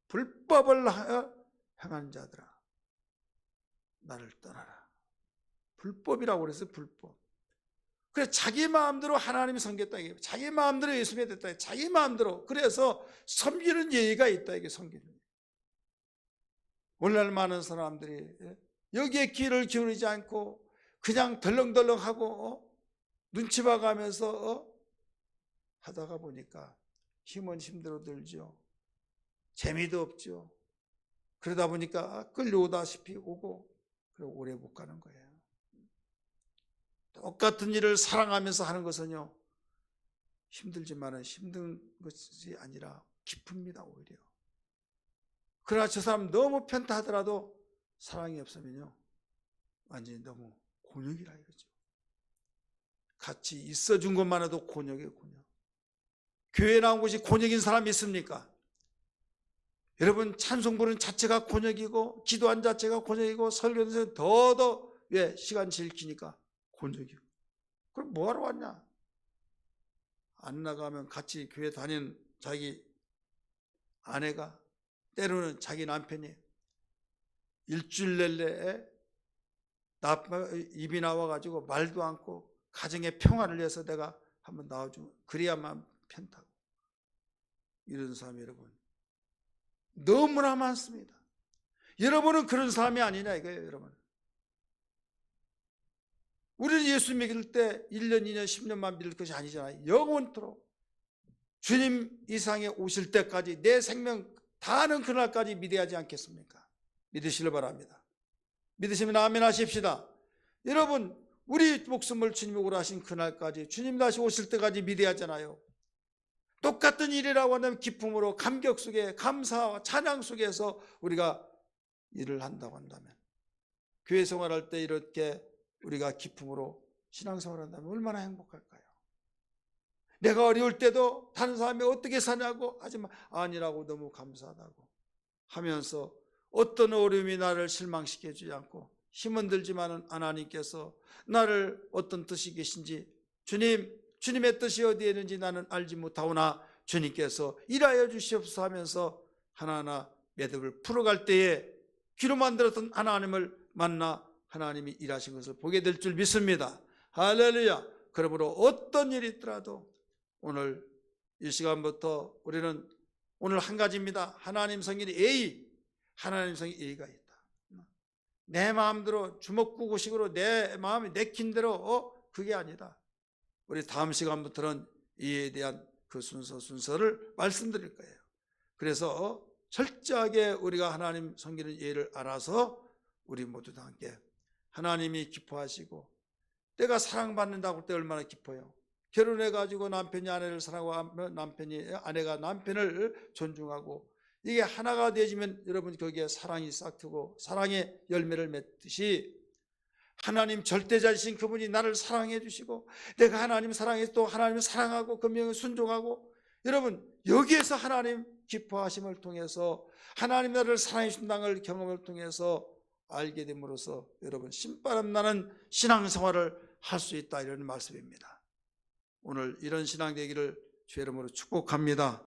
S1: 불법을 행하는 자들아 나를 떠나라. 불법이라고 그랬어요. 불법. 그래서 자기 마음대로 하나님이 섬겼다. 자기 마음대로 예수 믿었다. 자기 마음대로. 그래서 섬기는 예의가 있다. 이게 섬기는. 오늘날 많은 사람들이 여기에 귀를 기울이지 않고 그냥 덜렁덜렁하고 눈치 봐가면서 하다가 보니까 힘은 힘들어 들죠. 재미도 없죠. 그러다 보니까 끌려오다시피 오고 그리고 오래 못 가는 거예요. 똑같은 일을 사랑하면서 하는 것은요 힘들지만은 힘든 것이 아니라 기쁩니다. 오히려. 그러나 저 사람 너무 편타하더라도 사랑이 없으면요 완전히 너무 곤욕이라 이거죠. 같이 있어준 것만 해도 곤욕이에요. 곤욕. 교회 나온 곳이 곤욕인 사람이 있습니까? 여러분 찬송 부르는 자체가 곤욕이고 기도한 자체가 곤욕이고 설교는 더더 왜 시간 제일 기니까 곤욕이고. 그럼 뭐하러 왔냐? 안 나가면 같이 교회 다니는 자기 아내가 때로는 자기 남편이 일주일 내내 입이 나와가지고 말도 않고 가정의 평화를 위해서 내가 한번 나와주면 그래야만 편타고. 이런 사람 여러분 너무나 많습니다. 여러분은 그런 사람이 아니냐 이거예요. 여러분 우리는 예수 믿을 때 1년 2년 10년만 믿을 것이 아니잖아요. 영원토록 주님 이상에 오실 때까지 내 생명 다하는 그날까지 믿어야 하지 않겠습니까? 믿으시길 바랍니다. 믿으시면 아멘 하십시다. 여러분 우리 목숨을 주님이 오라 하신 그날까지 주님 다시 오실 때까지 믿어야 하잖아요. 똑같은 일이라고 하면 기쁨으로 감격 속에 감사와 찬양 속에서 우리가 일을 한다고 한다면 교회 생활할 때 이렇게 우리가 기쁨으로 신앙생활 한다면 얼마나 행복할까요? 내가 어려울 때도 다른 사람이 어떻게 사냐고 하지만 아니라고 너무 감사하다고 하면서 어떤 어려움이 나를 실망시켜 주지 않고 힘은 들지만은 하나님께서 나를 어떤 뜻이 계신지 주님의 뜻이 어디에 있는지 나는 알지 못하오나 주님께서 일하여 주시옵소서 하면서 하나하나 매듭을 풀어갈 때에 귀로 만들었던 하나님을 만나 하나님이 일하신 것을 보게 될 줄 믿습니다. 할렐루야. 그러므로 어떤 일이 있더라도 오늘 이 시간부터 우리는 오늘 한 가지입니다. 하나님 성인의 예의. 하나님 성인의 예의가 있다. 내 마음대로 주먹구구식으로 내 마음이 내킨 대로 그게 아니다. 우리 다음 시간부터는 이에 대한 그 순서를 말씀드릴 거예요. 그래서 철저하게 우리가 하나님 섬기는 예를 알아서 우리 모두 다 함께 하나님이 기뻐하시고 내가 사랑받는다고 할 때 얼마나 기뻐요. 결혼해가지고 남편이 아내를 사랑하고 아내가 남편을 존중하고 이게 하나가 되어지면 여러분 거기에 사랑이 싹트고 사랑의 열매를 맺듯이 하나님 절대자이신 그분이 나를 사랑해 주시고 내가 하나님 사랑해서 또 하나님을 사랑하고 그 명에 순종하고 여러분 여기에서 하나님 기뻐하심을 통해서 하나님 나를 사랑해 주신다는 걸 경험을 통해서 알게 됨으로써 여러분 신바람 나는 신앙생활을 할 수 있다 이런 말씀입니다. 오늘 이런 신앙 되기를 주의 이름으로 축복합니다.